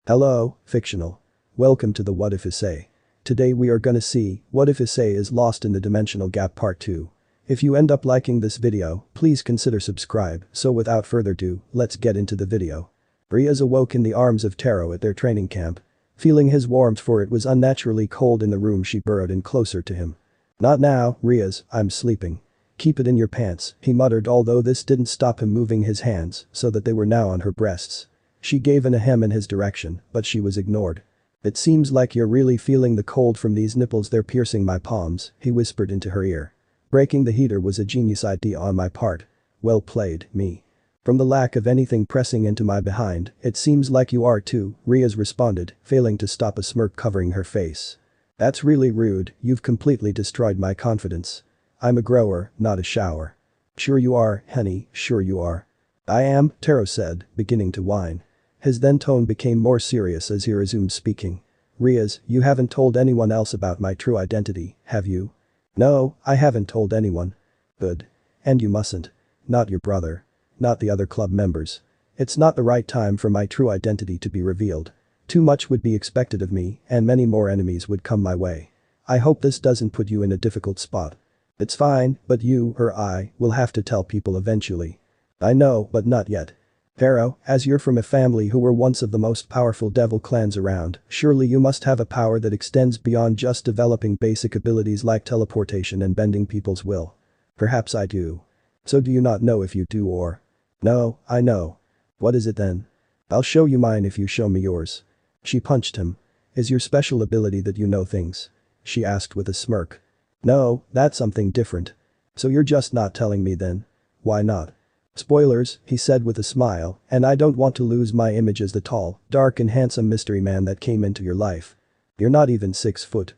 Hello, fictional. Welcome to the What If Issei. Today we are gonna see what if Issei is lost in the dimensional gap part 2. If you end up liking this video, please consider subscribe, so without further ado, let's get into the video. Rias awoke in the arms of Taro at their training camp. Feeling his warmth, for it was unnaturally cold in the room, she burrowed in closer to him. Not now, Rias, I'm sleeping. Keep it in your pants, he muttered, although this didn't stop him moving his hands so that they were now on her breasts. She gave an ahem in his direction, but she was ignored. It seems like you're really feeling the cold from these nipples, they're piercing my palms, he whispered into her ear. Breaking the heater was a genius idea on my part. Well played, me. From the lack of anything pressing into my behind, it seems like you are too, Rias responded, failing to stop a smirk covering her face. That's really rude, you've completely destroyed my confidence. I'm a grower, not a shower. Sure you are, honey, sure you are. I am, Taro said, beginning to whine. His then tone became more serious as he resumed speaking. Rias, you haven't told anyone else about my true identity, have you? No, I haven't told anyone. Good. And you mustn't. Not your brother. Not the other club members. It's not the right time for my true identity to be revealed. Too much would be expected of me, and many more enemies would come my way. I hope this doesn't put you in a difficult spot. It's fine, but you, or I, will have to tell people eventually. I know, but not yet. Taro, as you're from a family who were once of the most powerful devil clans around, surely you must have a power that extends beyond just developing basic abilities like teleportation and bending people's will. Perhaps I do. So do you not know if you do or? No, I know. What is it then? I'll show you mine if you show me yours. She punched him. Is your special ability that you know things? She asked with a smirk. No, that's something different. So you're just not telling me then? Why not? Spoilers, he said with a smile, and I don't want to lose my image as the tall, dark and handsome mystery man that came into your life. You're not even 6 foot.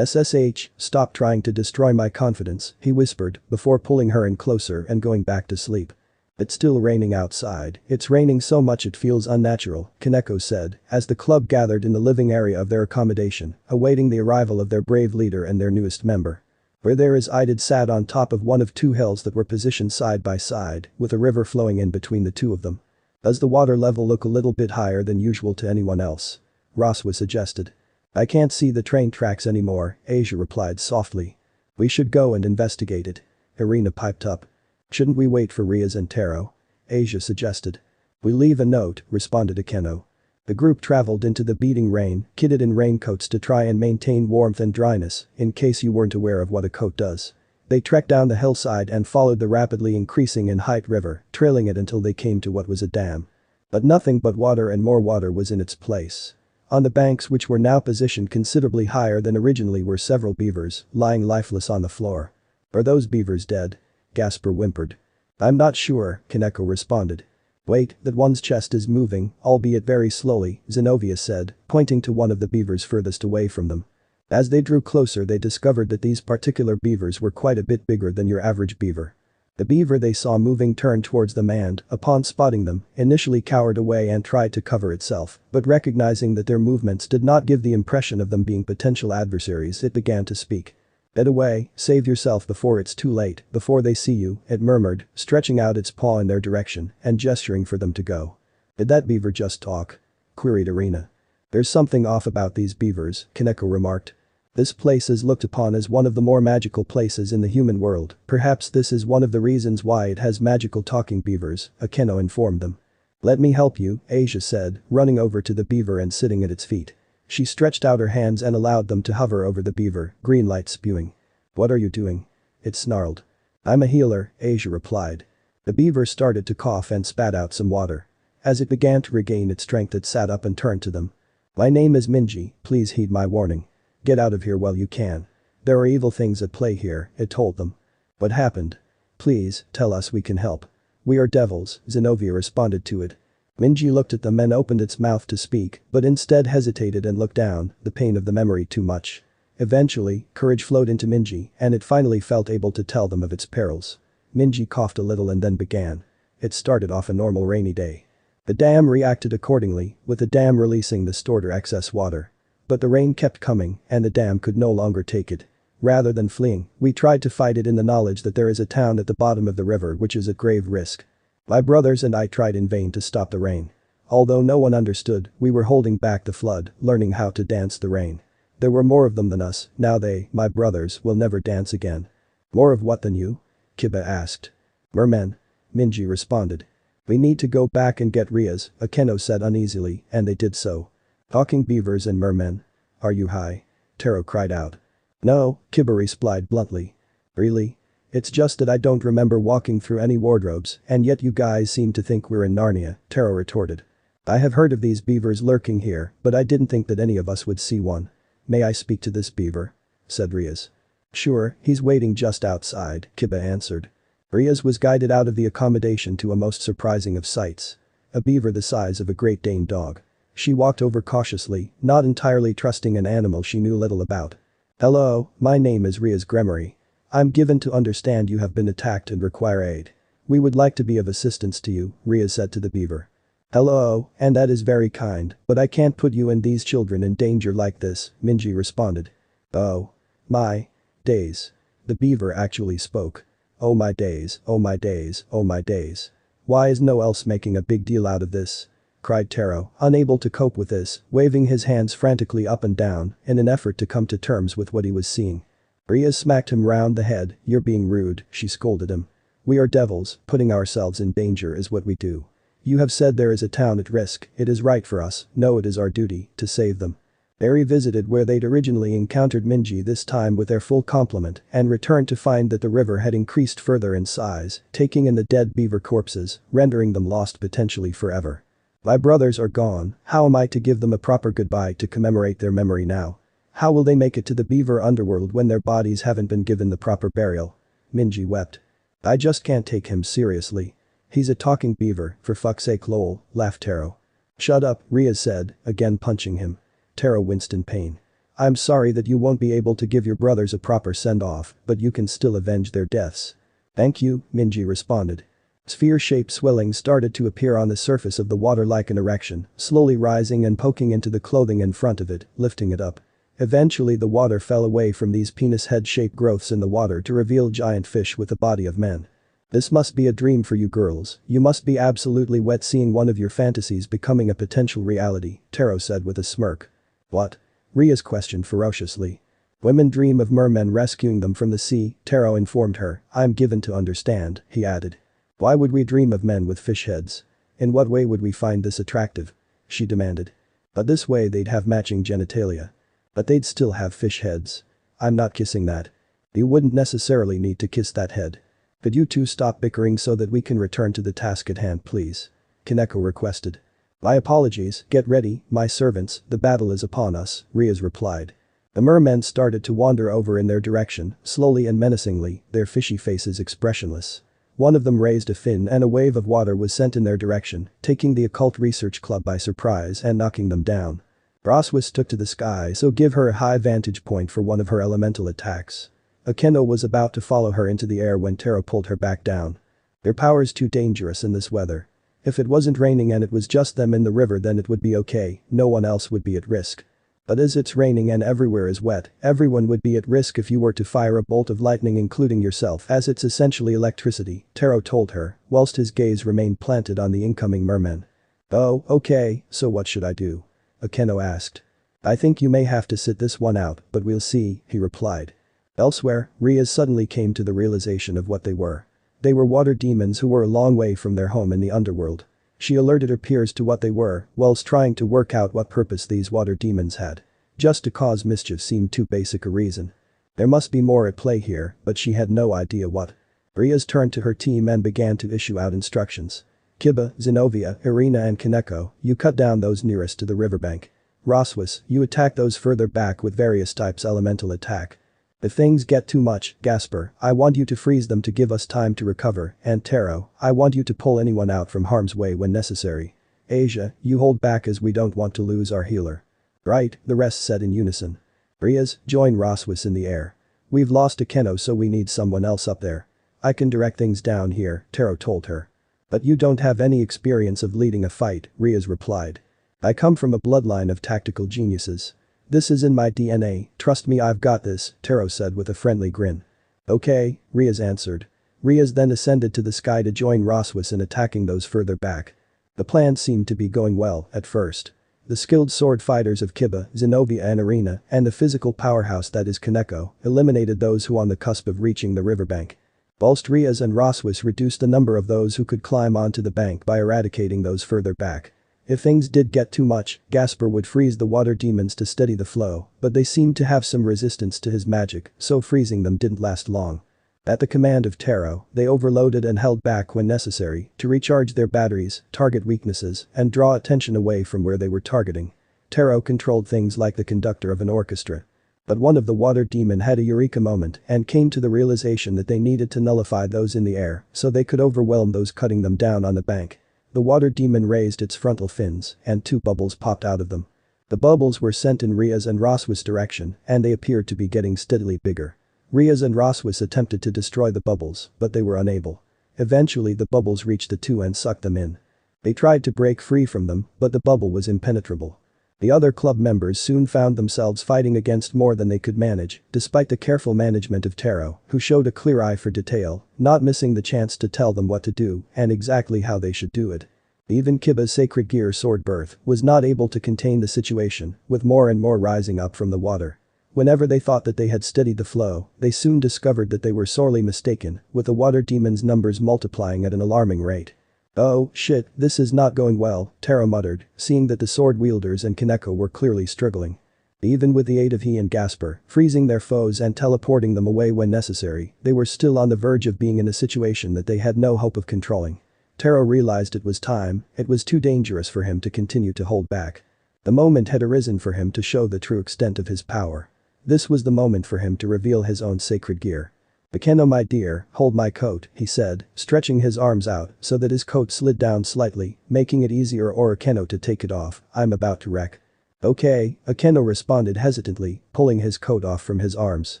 SSH, stop trying to destroy my confidence, he whispered, before pulling her in closer and going back to sleep. It's still raining outside, it's raining so much it feels unnatural, Kaneko said, as the club gathered in the living area of their accommodation, awaiting the arrival of their brave leader and their newest member. Where there is Idid sat on top of one of 2 hills that were positioned side by side, with a river flowing in between the 2 of them. Does the water level look a little bit higher than usual to anyone else? Roswa suggested. I can't see the train tracks anymore, Asia replied softly. We should go and investigate it. Irina piped up. Shouldn't we wait for Rias and Taro? Asia suggested. We leave a note, responded Akeno. The group traveled into the beating rain, kitted in raincoats to try and maintain warmth and dryness, in case you weren't aware of what a coat does. They trekked down the hillside and followed the rapidly increasing in height river, trailing it until they came to what was a dam. But nothing but water and more water was in its place. On the banks, which were now positioned considerably higher than originally, were several beavers, lying lifeless on the floor. Are those beavers dead? Gasper whimpered. I'm not sure, Kaneko responded. Wait, that one's chest is moving, albeit very slowly, Zenobia said, pointing to one of the beavers furthest away from them. As they drew closer, they discovered that these particular beavers were quite a bit bigger than your average beaver. The beaver they saw moving turned towards them and, upon spotting them, initially cowered away and tried to cover itself, but recognizing that their movements did not give the impression of them being potential adversaries, it began to speak. Get away, save yourself before it's too late, before they see you, it murmured, stretching out its paw in their direction and gesturing for them to go. Did that beaver just talk? Queried Irina. There's something off about these beavers, Kaneko remarked. This place is looked upon as one of the more magical places in the human world, perhaps this is one of the reasons why it has magical talking beavers, Akeno informed them. Let me help you, Asia said, running over to the beaver and sitting at its feet. She stretched out her hands and allowed them to hover over the beaver, green light spewing. What are you doing? It snarled. I'm a healer, Asia replied. The beaver started to cough and spat out some water. As it began to regain its strength, it sat up and turned to them. My name is Minji, please heed my warning. Get out of here while you can. There are evil things at play here, it told them. What happened? Please, tell us, we can help. We are devils, Zenobia responded to it. Minji looked at them and opened its mouth to speak, but instead hesitated and looked down, the pain of the memory too much. Eventually, courage flowed into Minji, and it finally felt able to tell them of its perils. Minji coughed a little and then began. It started off a normal rainy day. The dam reacted accordingly, with the dam releasing the stored or excess water. But the rain kept coming, and the dam could no longer take it. Rather than fleeing, we tried to fight it in the knowledge that there is a town at the bottom of the river which is at grave risk. My brothers and I tried in vain to stop the rain. Although no one understood, we were holding back the flood, learning how to dance the rain. There were more of them than us, now they, my brothers, will never dance again. More of what than you? Kiba asked. Mermen. Minji responded. We need to go back and get Rias, Akeno said uneasily, and they did so. Talking beavers and mermen. Are you high? Taro cried out. No, Kiba replied bluntly. Really? It's just that I don't remember walking through any wardrobes, and yet you guys seem to think we're in Narnia, Taro retorted. I have heard of these beavers lurking here, but I didn't think that any of us would see one. May I speak to this beaver? Said Rias. Sure, he's waiting just outside, Kiba answered. Rias was guided out of the accommodation to a most surprising of sights. A beaver the size of a Great Dane dog. She walked over cautiously, not entirely trusting an animal she knew little about. Hello, my name is Rias Gremory. I'm given to understand you have been attacked and require aid. We would like to be of assistance to you, Rias said to the beaver. Hello, and that is very kind, but I can't put you and these children in danger like this, Minji responded. Oh. My. Days. The beaver actually spoke. Oh my days, oh my days, oh my days. Why is no else making a big deal out of this? Cried Taro, unable to cope with this, waving his hands frantically up and down in an effort to come to terms with what he was seeing. Rias smacked him round the head. You're being rude, she scolded him. We are devils, putting ourselves in danger is what we do. You have said there is a town at risk, it is right for us, no it is our duty, to save them. They revisited where they'd originally encountered Minji this time with their full complement and returned to find that the river had increased further in size, taking in the dead beaver corpses, rendering them lost potentially forever. My brothers are gone, how am I to give them a proper goodbye to commemorate their memory now? How will they make it to the beaver underworld when their bodies haven't been given the proper burial? Minji wept. I just can't take him seriously. He's a talking beaver, for fuck's sake lol, laughed Taro. Shut up, Rias said, again punching him. Taro winced in pain. I'm sorry that you won't be able to give your brothers a proper send-off, but you can still avenge their deaths. Thank you, Minji responded. Sphere-shaped swelling started to appear on the surface of the water like an erection, slowly rising and poking into the clothing in front of it, lifting it up. Eventually the water fell away from these penis head-shaped growths in the water to reveal giant fish with the body of men. This must be a dream for you girls, you must be absolutely wet seeing one of your fantasies becoming a potential reality, Taro said with a smirk. What? Rias questioned ferociously. Women dream of mermen rescuing them from the sea, Taro informed her. I'm given to understand, he added. Why would we dream of men with fish heads? In what way would we find this attractive? She demanded. But this way they'd have matching genitalia. But they'd still have fish heads. I'm not kissing that. You wouldn't necessarily need to kiss that head. Could you two stop bickering so that we can return to the task at hand please? Kaneko requested. My apologies, get ready, my servants, the battle is upon us, Rias replied. The mermen started to wander over in their direction, slowly and menacingly, their fishy faces expressionless. One of them raised a fin and a wave of water was sent in their direction, taking the Occult Research Club by surprise and knocking them down. Roswis took to the sky so give her a high vantage point for one of her elemental attacks. Akeno was about to follow her into the air when Taro pulled her back down. Their power's too dangerous in this weather. If it wasn't raining and it was just them in the river then it would be okay, no one else would be at risk. But as it's raining and everywhere is wet, everyone would be at risk if you were to fire a bolt of lightning including yourself as it's essentially electricity, Taro told her, whilst his gaze remained planted on the incoming mermen. Oh, okay, so what should I do? Akeno asked. I think you may have to sit this one out, but we'll see, he replied. Elsewhere, Rias suddenly came to the realization of what they were. They were water demons who were a long way from their home in the underworld. She alerted her peers to what they were, whilst trying to work out what purpose these water demons had. Just to cause mischief seemed too basic a reason. There must be more at play here, but she had no idea what. Rias turned to her team and began to issue out instructions. Kiba, Zenobia, Irina and Kaneko, you cut down those nearest to the riverbank. Roswis, you attack those further back with various types elemental attack. If things get too much, Gasper, I want you to freeze them to give us time to recover, and Taro, I want you to pull anyone out from harm's way when necessary. Asia, you hold back as we don't want to lose our healer. Right, the rest said in unison. Rias, join Roswis in the air. We've lost Akeno so we need someone else up there. I can direct things down here, Taro told her. But you don't have any experience of leading a fight, Rias replied. I come from a bloodline of tactical geniuses. This is in my DNA, trust me I've got this, Taro said with a friendly grin. Okay, Rias answered. Rias then ascended to the sky to join Roswis in attacking those further back. The plan seemed to be going well at first. The skilled sword fighters of Kiba, Zenobia and Arena, and the physical powerhouse that is Kaneko, eliminated those who on the cusp of reaching the riverbank. Whilst Rias and Roswis reduced the number of those who could climb onto the bank by eradicating those further back. If things did get too much, Gasper would freeze the water demons to steady the flow, but they seemed to have some resistance to his magic, so freezing them didn't last long. At the command of Taro, they overloaded and held back when necessary to recharge their batteries, target weaknesses, and draw attention away from where they were targeting. Taro controlled things like the conductor of an orchestra. But one of the water demon had a eureka moment and came to the realization that they needed to nullify those in the air so they could overwhelm those cutting them down on the bank. The water demon raised its frontal fins and 2 bubbles popped out of them. The bubbles were sent in Rias and Roswis' direction and they appeared to be getting steadily bigger. Rias and Roswis attempted to destroy the bubbles, but they were unable. Eventually the bubbles reached the 2 and sucked them in. They tried to break free from them, but the bubble was impenetrable. The other club members soon found themselves fighting against more than they could manage, despite the careful management of Taro, who showed a clear eye for detail, not missing the chance to tell them what to do and exactly how they should do it. Even Kiba's sacred gear sword birth was not able to contain the situation, with more and more rising up from the water. Whenever they thought that they had steadied the flow, they soon discovered that they were sorely mistaken, with the water demon's numbers multiplying at an alarming rate. "Oh, shit, this is not going well," Taro muttered, seeing that the sword wielders and Kaneko were clearly struggling. Even with the aid of he and Gasper, freezing their foes and teleporting them away when necessary, they were still on the verge of being in a situation that they had no hope of controlling. Taro realized it was time, it was too dangerous for him to continue to hold back. The moment had arisen for him to show the true extent of his power. This was the moment for him to reveal his own sacred gear. "Akeno, my dear, hold my coat," he said, stretching his arms out so that his coat slid down slightly, making it easier for Akeno to take it off. "I'm about to wreck." "Okay," Akeno responded hesitantly, pulling his coat off from his arms.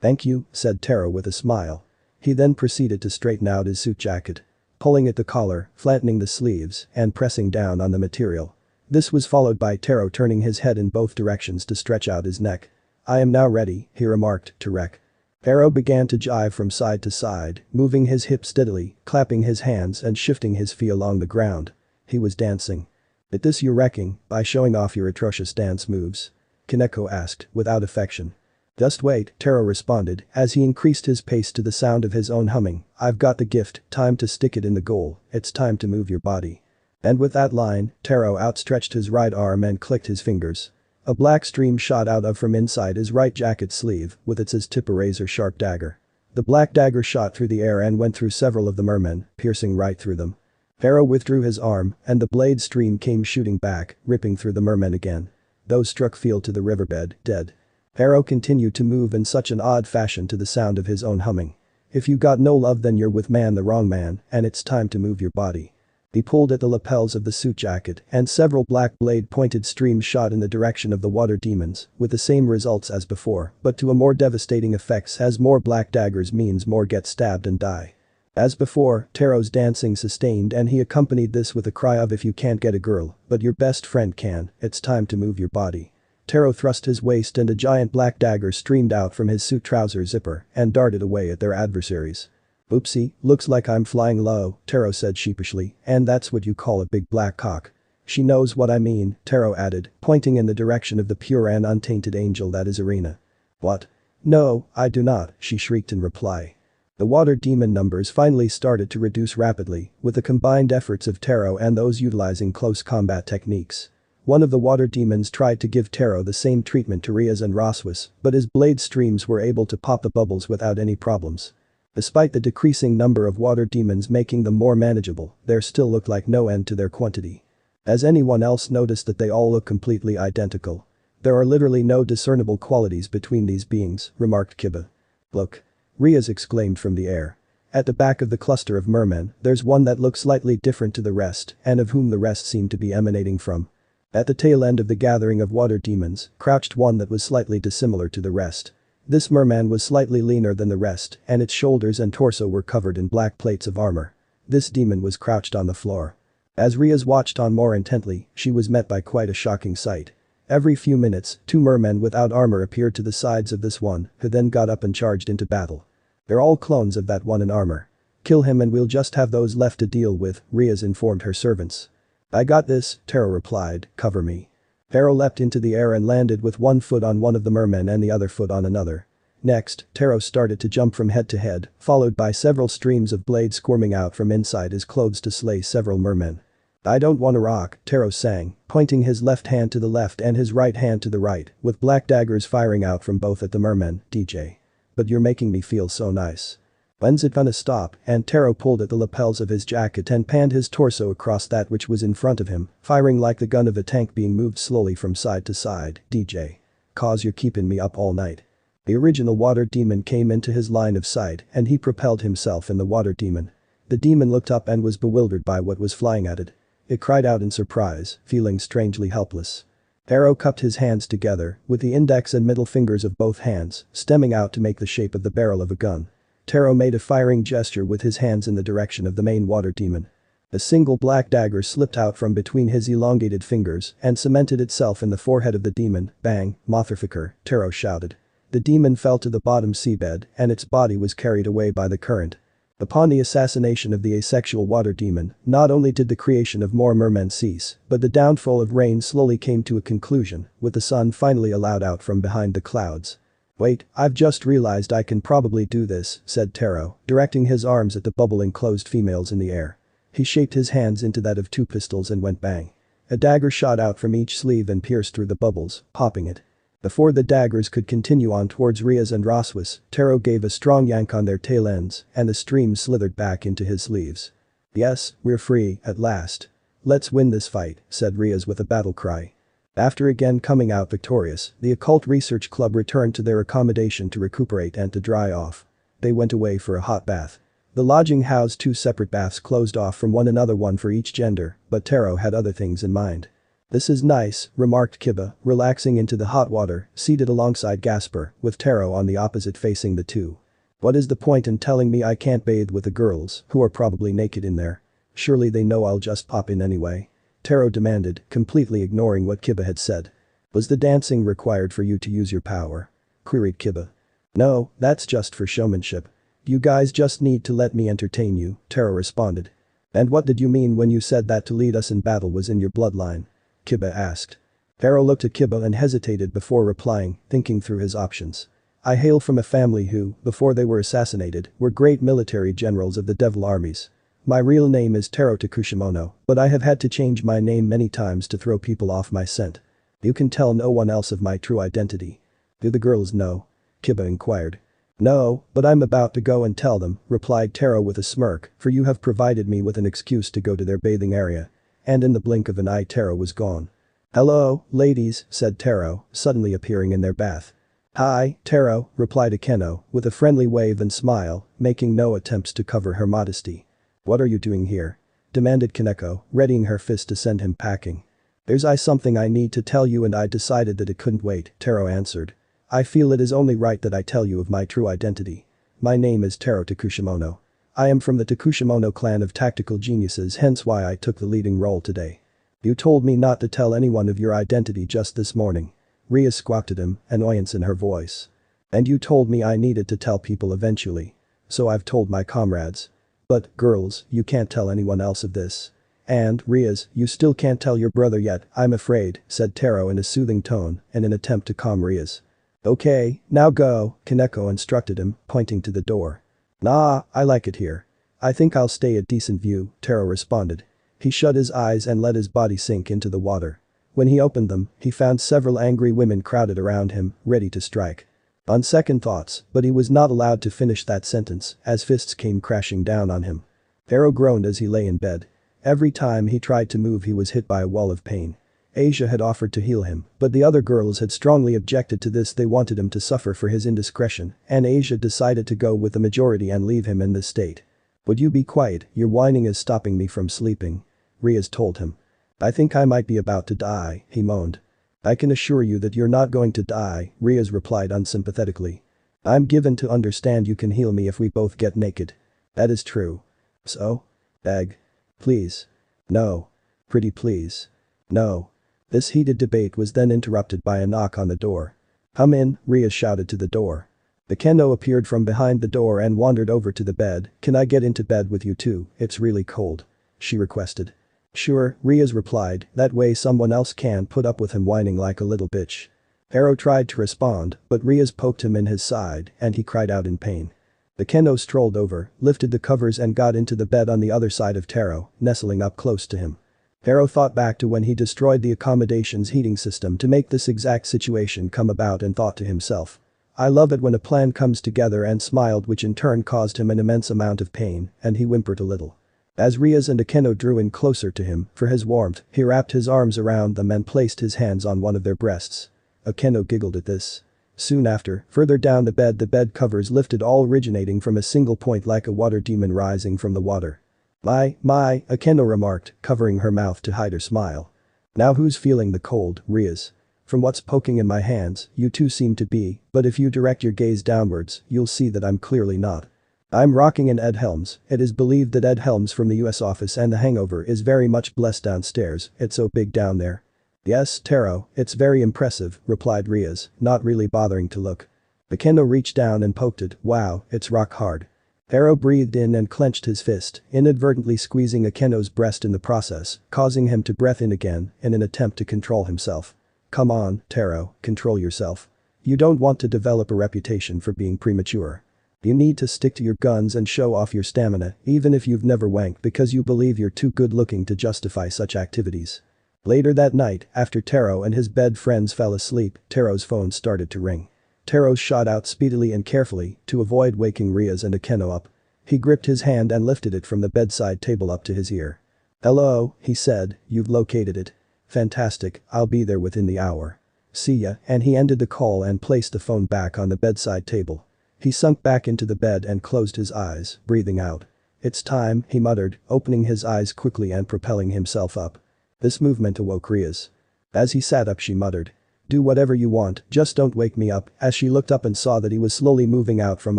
"Thank you," said Taro with a smile. He then proceeded to straighten out his suit jacket. Pulling at the collar, flattening the sleeves, and pressing down on the material. This was followed by Taro turning his head in both directions to stretch out his neck. "I am now ready," he remarked to Rek. Taro began to jive from side to side, moving his hips steadily, clapping his hands and shifting his feet along the ground. He was dancing. "At this you're wrecking by showing off your atrocious dance moves?" Kaneko asked, without affection. "Just wait," Taro responded as he increased his pace to the sound of his own humming. "I've got the gift, time to stick it in the goal, it's time to move your body." And with that line, Taro outstretched his right arm and clicked his fingers. A black stream shot out from inside his right jacket sleeve, with its tip a razor-sharp dagger. The black dagger shot through the air and went through several of the mermen, piercing right through them. Taro withdrew his arm, and the blade stream came shooting back, ripping through the mermen again. Those struck fell to the riverbed, dead. Taro continued to move in such an odd fashion to the sound of his own humming. "If you got no love then you're with the wrong man, and it's time to move your body." He pulled at the lapels of the suit jacket and several black blade-pointed streams shot in the direction of the water demons, with the same results as before, but to a more devastating effects as more black daggers means more get stabbed and die. As before, Taro's dancing sustained and he accompanied this with a cry of "If you can't get a girl, but your best friend can, it's time to move your body." Taro thrust his waist and a giant black dagger streamed out from his suit trouser zipper and darted away at their adversaries. "Oopsie, looks like I'm flying low," Taro said sheepishly, "and that's what you call a big black cock." "She knows what I mean," Taro added, pointing in the direction of the pure and untainted angel that is Arena. "What? No, I do not," she shrieked in reply. The water demon numbers finally started to reduce rapidly, with the combined efforts of Taro and those utilizing close combat techniques. One of the water demons tried to give Taro the same treatment to Rias and Roswis, but his blade streams were able to pop the bubbles without any problems. Despite the decreasing number of water demons making them more manageable, there still looked like no end to their quantity. Has anyone else noticed that they all look completely identical? "There are literally no discernible qualities between these beings," remarked Kiba. "Look." Rias exclaimed from the air. At the back of the cluster of mermen, there's one that looks slightly different to the rest and of whom the rest seem to be emanating from. At the tail end of the gathering of water demons, crouched one that was slightly dissimilar to the rest. This merman was slightly leaner than the rest and its shoulders and torso were covered in black plates of armor. This demon was crouched on the floor. As Rias watched on more intently, she was met by quite a shocking sight. Every few minutes, 2 mermen without armor appeared to the sides of this one, who then got up and charged into battle. "They're all clones of that one in armor. Kill him and we'll just have those left to deal with," Rias informed her servants. "I got this," Taro replied, "cover me." Taro leapt into the air and landed with one foot on one of the mermen and the other foot on another. Next, Taro started to jump from head to head, followed by several streams of blades squirming out from inside his clothes to slay several mermen. "I don't wanna rock," Taro sang, pointing his left hand to the left and his right hand to the right, with black daggers firing out from both at the mermen, DJ. "But you're making me feel so nice. When's it gonna stop?" And Taro pulled at the lapels of his jacket and panned his torso across that which was in front of him, firing like the gun of a tank being moved slowly from side to side, DJ. "'Cause you're keeping me up all night." The original water demon came into his line of sight and he propelled himself in the water demon. The demon looked up and was bewildered by what was flying at it. It cried out in surprise, feeling strangely helpless. Taro cupped his hands together, with the index and middle fingers of both hands stemming out to make the shape of the barrel of a gun. Taro made a firing gesture with his hands in the direction of the main water demon. A single black dagger slipped out from between his elongated fingers and cemented itself in the forehead of the demon. "Bang, motherfucker," Taro shouted. The demon fell to the bottom seabed and its body was carried away by the current. Upon the assassination of the asexual water demon, not only did the creation of more mermen cease, but the downfall of rain slowly came to a conclusion, with the sun finally allowed out from behind the clouds. "Wait, I've just realized I can probably do this," said Taro, directing his arms at the bubble-enclosed females in the air. He shaped his hands into that of two pistols and went bang. A dagger shot out from each sleeve and pierced through the bubbles, popping it. Before the daggers could continue on towards Rias and Roswis, Taro gave a strong yank on their tail ends, and the stream slithered back into his sleeves. "Yes, we're free, at last. Let's win this fight," said Rias with a battle cry. After again coming out victorious, the Occult Research Club returned to their accommodation to recuperate and to dry off. They went away for a hot bath. The lodging housed two separate baths closed off from one another, one for each gender, but Taro had other things in mind. "This is nice," remarked Kiba, relaxing into the hot water, seated alongside Gasper, with Taro on the opposite facing the two. "What is the point in telling me I can't bathe with the girls, who are probably naked in there? Surely they know I'll just pop in anyway?" Taro demanded, completely ignoring what Kiba had said. "Was the dancing required for you to use your power?" queried Kiba. "No, that's just for showmanship. You guys just need to let me entertain you," Taro responded. "And what did you mean when you said that to lead us in battle was in your bloodline?" Kiba asked. Taro looked at Kiba and hesitated before replying, thinking through his options. "I hail from a family who, before they were assassinated, were great military generals of the devil armies. My real name is Taro Takashimono, but I have had to change my name many times to throw people off my scent. You can tell no one else of my true identity." "Do the girls know?" Kiba inquired. "No, but I'm about to go and tell them," replied Taro with a smirk, "for you have provided me with an excuse to go to their bathing area." And in the blink of an eye Taro was gone. "Hello, ladies," said Taro, suddenly appearing in their bath. "Hi, Taro," replied Akeno, with a friendly wave and smile, making no attempts to cover her modesty. "What are you doing here?" demanded Kaneko, readying her fist to send him packing. "There's something I need to tell you and I decided that it couldn't wait," Taro answered. "I feel it is only right that I tell you of my true identity. My name is Taro Takashimono. I am from the Takashimono clan of tactical geniuses, hence why I took the leading role today. You told me not to tell anyone of your identity just this morning." Rias squawked at him, annoyance in her voice. "And you told me I needed to tell people eventually. So I've told my comrades. But, girls, you can't tell anyone else of this. And, Rias, you still can't tell your brother yet, I'm afraid," said Taro in a soothing tone, in an attempt to calm Rias. "Okay, now go," Kaneko instructed him, pointing to the door. "Nah, I like it here. I think I'll stay at decent view," Taro responded. He shut his eyes and let his body sink into the water. When he opened them, he found several angry women crowded around him, ready to strike. On second thoughts, but he was not allowed to finish that sentence, as fists came crashing down on him. Taro groaned as he lay in bed. Every time he tried to move he was hit by a wall of pain. Asia had offered to heal him, but the other girls had strongly objected to this. They wanted him to suffer for his indiscretion, and Asia decided to go with the majority and leave him in this state. "Would you be quiet, your whining is stopping me from sleeping," Rias told him. "I think I might be about to die," he moaned. "I can assure you that you're not going to die," Rias replied unsympathetically. "I'm given to understand you can heal me if we both get naked." "That is true." "So?" "Beg. Please." "No. Pretty please." "No." This heated debate was then interrupted by a knock on the door. "Come in," Rias shouted to the door. Akeno appeared from behind the door and wandered over to the bed. "Can I get into bed with you too, it's really cold," she requested. Sure, Rias replied, that way someone else can put up with him whining like a little bitch. Taro tried to respond, but Rias poked him in his side and he cried out in pain. Akeno strolled over, lifted the covers and got into the bed on the other side of Taro, nestling up close to him. Taro thought back to when he destroyed the accommodation's heating system to make this exact situation come about and thought to himself. I love it when a plan comes together, and smiled, which in turn caused him an immense amount of pain, and he whimpered a little. As Rias and Akeno drew in closer to him for his warmth, he wrapped his arms around them and placed his hands on one of their breasts. Akeno giggled at this. Soon after, further down the bed covers lifted, all originating from a single point like a water demon rising from the water. My, Akeno remarked, covering her mouth to hide her smile. Now who's feeling the cold, Rias? From what's poking in my hands, you two seem to be, but if you direct your gaze downwards, you'll see that I'm clearly not. I'm rocking in Ed Helms. It is believed that Ed Helms from the US office and The Hangover is very much blessed downstairs, it's so big down there. Yes, Taro, it's very impressive, replied Rias, not really bothering to look. Akeno reached down and poked it, wow, it's rock hard. Taro breathed in and clenched his fist, inadvertently squeezing Akeno's breast in the process, causing him to breathe in again in an attempt to control himself. Come on, Taro, control yourself. You don't want to develop a reputation for being premature. You need to stick to your guns and show off your stamina, even if you've never wanked, because you believe you're too good looking to justify such activities. Later that night, after Taro and his bed friends fell asleep, Taro's phone started to ring. Taro shot out speedily and carefully to avoid waking Rias and Akeno up. He gripped his hand and lifted it from the bedside table up to his ear. Hello, he said, you've located it. Fantastic, I'll be there within the hour. See ya, and he ended the call and placed the phone back on the bedside table. He sunk back into the bed and closed his eyes, breathing out. It's time, he muttered, opening his eyes quickly and propelling himself up. This movement awoke Rias. As he sat up, she muttered. Do whatever you want, just don't wake me up, as she looked up and saw that he was slowly moving out from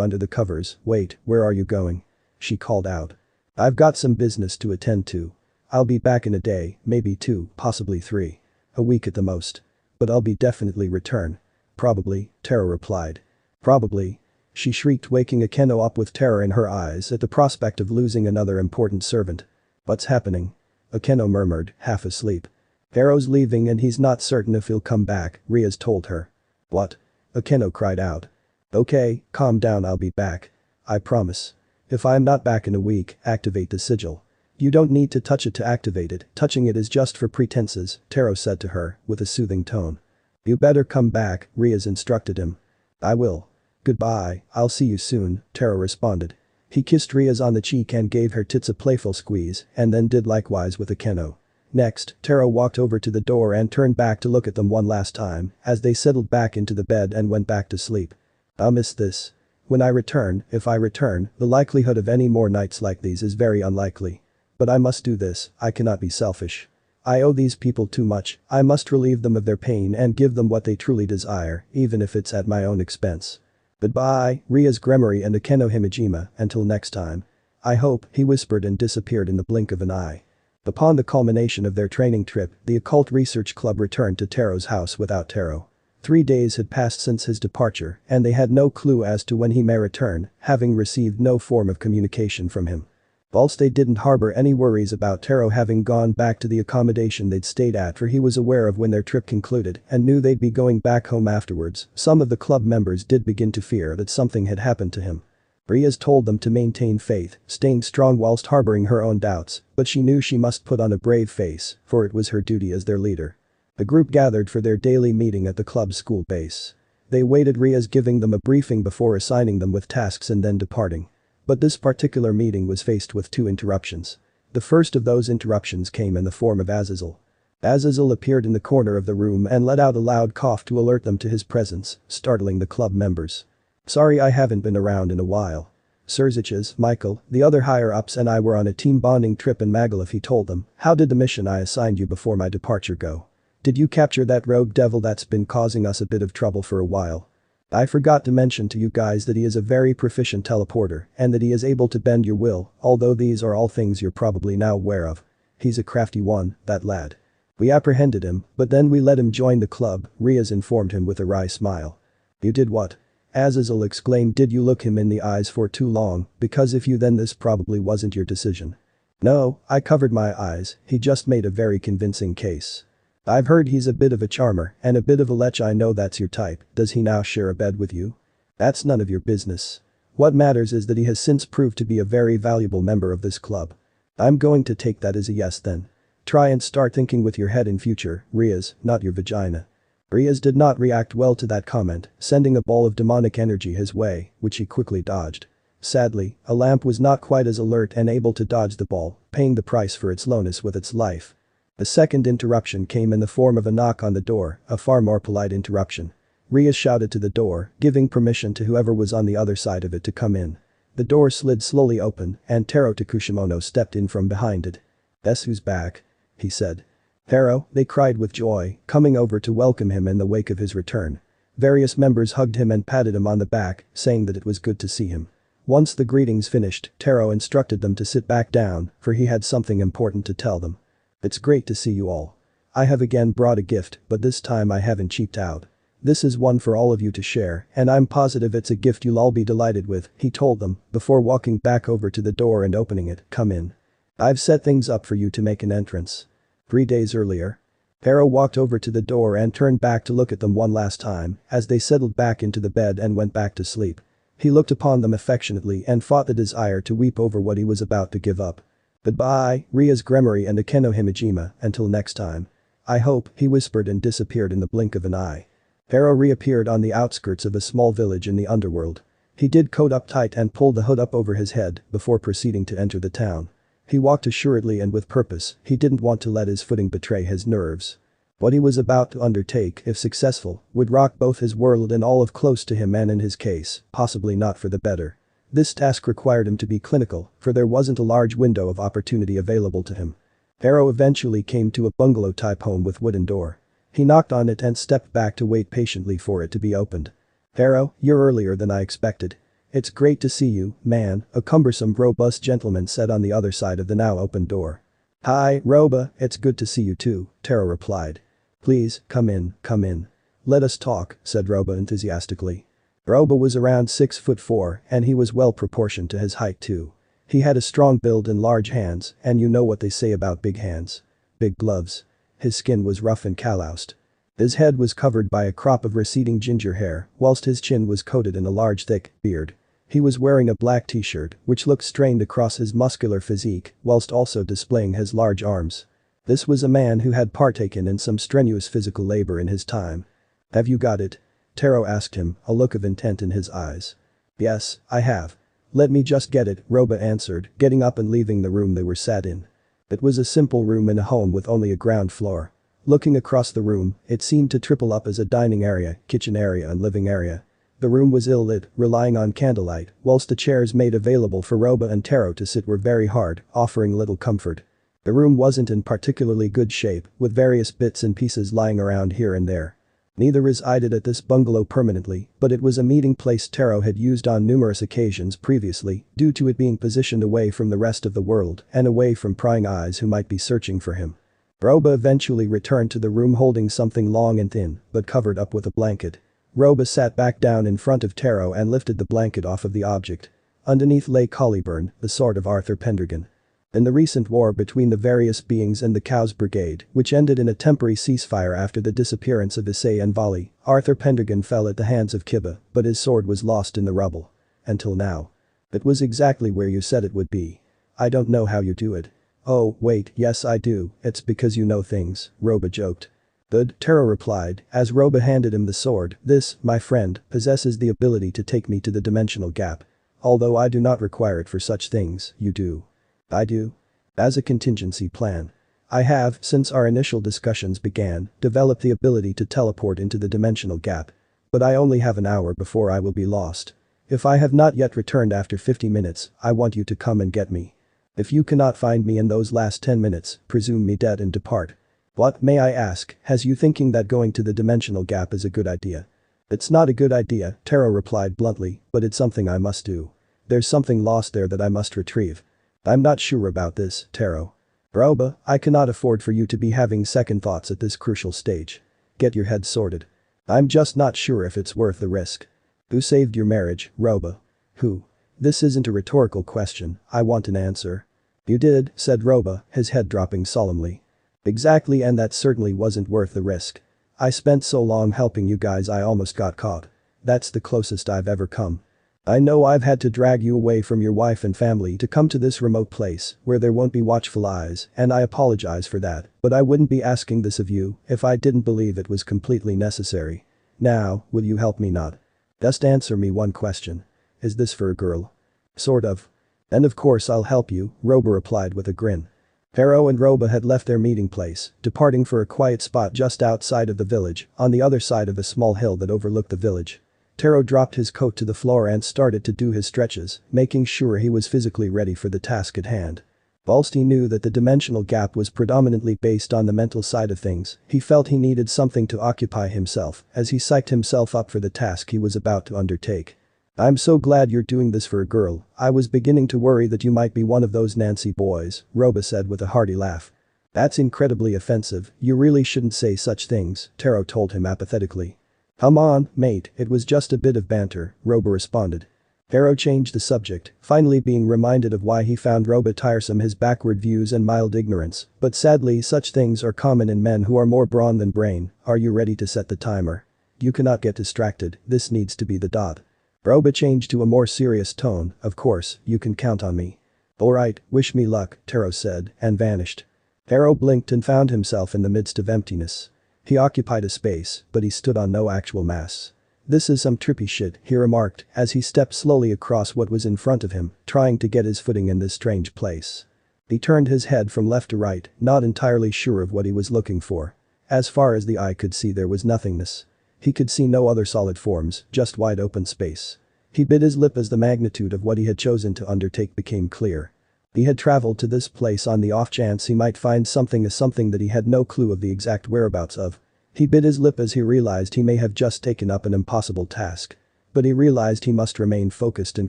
under the covers. Wait, where are you going? She called out. I've got some business to attend to. I'll be back in a day, maybe 2, possibly 3. A week at the most. But I'll be definitely return. Probably, Taro replied. Probably. She shrieked, waking Akeno up with terror in her eyes at the prospect of losing another important servant. What's happening? Akeno murmured, half asleep. Taro's leaving and he's not certain if he'll come back, Rias told her. What? Akeno cried out. Okay, calm down, I'll be back. I promise. If I'm not back in a week, activate the sigil. You don't need to touch it to activate it, touching it is just for pretenses, Taro said to her, with a soothing tone. You better come back, Rias instructed him. I will. Goodbye, I'll see you soon, Taro responded. He kissed Rias on the cheek and gave her tits a playful squeeze, and then did likewise with Akeno. Next, Taro walked over to the door and turned back to look at them one last time, as they settled back into the bed and went back to sleep. I'll miss this. When I return, if I return, the likelihood of any more nights like these is very unlikely. But I must do this, I cannot be selfish. I owe these people too much, I must relieve them of their pain and give them what they truly desire, even if it's at my own expense. Goodbye, Rias Gremory and Akeno Himejima, until next time. I hope, he whispered and disappeared in the blink of an eye. Upon the culmination of their training trip, the Occult Research Club returned to Taro's house without Taro. 3 days had passed since his departure, and they had no clue as to when he may return, having received no form of communication from him. Whilst they didn't harbor any worries about Taro having gone back to the accommodation they'd stayed at, for he was aware of when their trip concluded and knew they'd be going back home afterwards, some of the club members did begin to fear that something had happened to him. Rias told them to maintain faith, staying strong whilst harboring her own doubts, but she knew she must put on a brave face, for it was her duty as their leader. The group gathered for their daily meeting at the club's school base. They waited, Rias giving them a briefing before assigning them with tasks and then departing. But this particular meeting was faced with 2 interruptions. The first of those interruptions came in the form of Azazel. Azazel appeared in the corner of the room and let out a loud cough to alert them to his presence, startling the club members. Sorry I haven't been around in a while. Surziches, Michael, the other higher-ups and I were on a team bonding trip in Magaluf, he told them. How did the mission I assigned you before my departure go? Did you capture that rogue devil that's been causing us a bit of trouble for a while? I forgot to mention to you guys that he is a very proficient teleporter and that he is able to bend your will, although these are all things you're probably now aware of. He's a crafty one, that lad. We apprehended him, but then we let him join the club, Rias informed him with a wry smile. You did what? Azazel exclaimed. Did you look him in the eyes for too long? Because if you then this probably wasn't your decision. No, I covered my eyes, he just made a very convincing case. I've heard he's a bit of a charmer and a bit of a lech. I know that's your type. Does he now share a bed with you? That's none of your business. What matters is that he has since proved to be a very valuable member of this club. I'm going to take that as a yes then. Try and start thinking with your head in future, Rias, not your vagina. Rias did not react well to that comment, sending a ball of demonic energy his way, which he quickly dodged. Sadly, a lamp was not quite as alert and able to dodge the ball, paying the price for its slowness with its life. The second interruption came in the form of a knock on the door, a far more polite interruption. Rias shouted to the door, giving permission to whoever was on the other side of it to come in. The door slid slowly open, and Taro Takashimono stepped in from behind it. "Guess who's back?" he said. "Taro," they cried with joy, coming over to welcome him in the wake of his return. Various members hugged him and patted him on the back, saying that it was good to see him. Once the greetings finished, Taro instructed them to sit back down, for he had something important to tell them. "It's great to see you all. I have again brought a gift, but this time I haven't cheaped out. This is one for all of you to share, and I'm positive it's a gift you'll all be delighted with," he told them, before walking back over to the door and opening it. "Come in. I've set things up for you to make an entrance." 3 days earlier. Taro walked over to the door and turned back to look at them one last time, as they settled back into the bed and went back to sleep. He looked upon them affectionately and fought the desire to weep over what he was about to give up. "Goodbye, Rias Gremory and Akeno Himejima, until next time. I hope," he whispered and disappeared in the blink of an eye. Taro reappeared on the outskirts of a small village in the underworld. He did coat up tight and pulled the hood up over his head before proceeding to enter the town. He walked assuredly and with purpose, he didn't want to let his footing betray his nerves. What he was about to undertake, if successful, would rock both his world and all of close to him, and in his case, possibly not for the better. This task required him to be clinical, for there wasn't a large window of opportunity available to him. Taro eventually came to a bungalow-type home with wooden door. He knocked on it and stepped back to wait patiently for it to be opened. "Taro, you're earlier than I expected. It's great to see you, man," a cumbersome robust gentleman said on the other side of the now opened door. "Hi, Roba, it's good to see you too," Taro replied. "Please, come in, come in. Let us talk," said Roba enthusiastically. Roba was around 6'4" and he was well proportioned to his height too. He had a strong build and large hands, and you know what they say about big hands. Big gloves. His skin was rough and calloused. His head was covered by a crop of receding ginger hair, whilst his chin was coated in a large thick beard. He was wearing a black t-shirt, which looked strained across his muscular physique, whilst also displaying his large arms. This was a man who had partaken in some strenuous physical labor in his time. "Have you got it?" Taro asked him, a look of intent in his eyes. "Yes, I have. Let me just get it," Roba answered, getting up and leaving the room they were sat in. It was a simple room in a home with only a ground floor. Looking across the room, it seemed to triple up as a dining area, kitchen area and living area. The room was ill-lit, relying on candlelight, whilst the chairs made available for Roba and Taro to sit were very hard, offering little comfort. The room wasn't in particularly good shape, with various bits and pieces lying around here and there. Neither resided at this bungalow permanently, but it was a meeting place Taro had used on numerous occasions previously, due to it being positioned away from the rest of the world and away from prying eyes who might be searching for him. Roba eventually returned to the room holding something long and thin, but covered up with a blanket. Roba sat back down in front of Taro and lifted the blanket off of the object. Underneath lay Collyburn, the sword of Arthur Pendragon. In the recent war between the various beings and the Cows Brigade, which ended in a temporary ceasefire after the disappearance of Issei and Vali, Arthur Pendragon fell at the hands of Kiba, but his sword was lost in the rubble. Until now. It was exactly where you said it would be. I don't know how you do it. Oh, wait, yes I do, it's because you know things, Roba joked. Good, Taro replied, as Roba handed him the sword. "This, my friend, possesses the ability to take me to the dimensional gap. Although I do not require it for such things, you do." "I do?" "As a contingency plan. I have, since our initial discussions began, developed the ability to teleport into the dimensional gap. But I only have an hour before I will be lost. If I have not yet returned after 50 minutes, I want you to come and get me. If you cannot find me in those last 10 minutes, presume me dead and depart." "What, may I ask, has you thinking that going to the dimensional gap is a good idea?" "It's not a good idea," Taro replied bluntly, "but it's something I must do. There's something lost there that I must retrieve." "I'm not sure about this, Taro. Roba, I cannot afford for you to be having second thoughts at this crucial stage. Get your head sorted. I'm just not sure if it's worth the risk." "Who saved your marriage, Roba?" "Who?" "This isn't a rhetorical question, I want an answer." "You did," said Roba, his head dropping solemnly. "Exactly, and that certainly wasn't worth the risk. I spent so long helping you guys I almost got caught. That's the closest I've ever come. I know I've had to drag you away from your wife and family to come to this remote place where there won't be watchful eyes, and I apologize for that, but I wouldn't be asking this of you if I didn't believe it was completely necessary. Now, will you help me not? Just answer me one question. Is this for a girl?" "Sort of." "And of course I'll help you," Roba replied with a grin. Taro and Roba had left their meeting place, departing for a quiet spot just outside of the village, on the other side of a small hill that overlooked the village. Taro dropped his coat to the floor and started to do his stretches, making sure he was physically ready for the task at hand. Whilst he knew that the dimensional gap was predominantly based on the mental side of things, he felt he needed something to occupy himself as he psyched himself up for the task he was about to undertake. "I'm so glad you're doing this for a girl. I was beginning to worry that you might be one of those Nancy boys," Roba said with a hearty laugh. "That's incredibly offensive, you really shouldn't say such things," Taro told him apathetically. "Come on, mate, it was just a bit of banter," Roba responded. Taro changed the subject, finally being reminded of why he found Roba tiresome, his backward views and mild ignorance, but sadly such things are common in men who are more brawn than brain. "Are you ready to set the timer? You cannot get distracted, this needs to be the dot." Roba changed to a more serious tone. "Of course, you can count on me." "Alright, wish me luck," Taro said, and vanished. Taro blinked and found himself in the midst of emptiness. He occupied a space, but he stood on no actual mass. "This is some trippy shit," he remarked as he stepped slowly across what was in front of him, trying to get his footing in this strange place. He turned his head from left to right, not entirely sure of what he was looking for. As far as the eye could see there was nothingness. He could see no other solid forms, just wide open space. He bit his lip as the magnitude of what he had chosen to undertake became clear. He had traveled to this place on the off chance he might find something that he had no clue of the exact whereabouts of. He bit his lip as he realized he may have just taken up an impossible task. But he realized he must remain focused and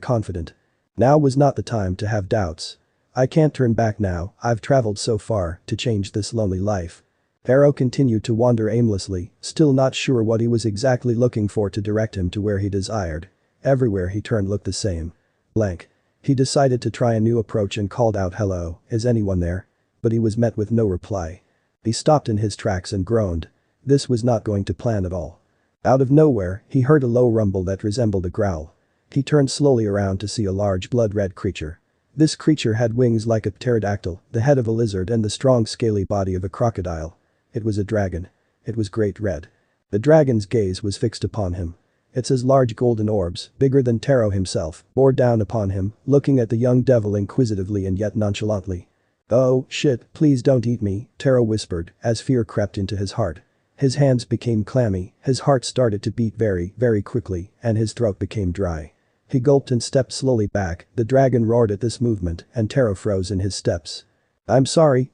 confident. Now was not the time to have doubts. "I can't turn back now, I've traveled so far to change this lonely life." Taro continued to wander aimlessly, still not sure what he was exactly looking for to direct him to where he desired. Everywhere he turned looked the same. Blank. He decided to try a new approach and called out, "Hello, is anyone there?" But he was met with no reply. He stopped in his tracks and groaned. This was not going to plan at all. Out of nowhere, he heard a low rumble that resembled a growl. He turned slowly around to see a large blood-red creature. This creature had wings like a pterodactyl, the head of a lizard and the strong scaly body of a crocodile. It was a dragon. It was great red. The dragon's gaze was fixed upon him. Its large golden orbs, bigger than Taro himself, bore down upon him, looking at the young devil inquisitively and yet nonchalantly. "Oh, shit, please don't eat me," Taro whispered as fear crept into his heart. His hands became clammy, his heart started to beat very, very quickly, and his throat became dry. He gulped and stepped slowly back, the dragon roared at this movement, and Taro froze in his steps. I'm sorry,"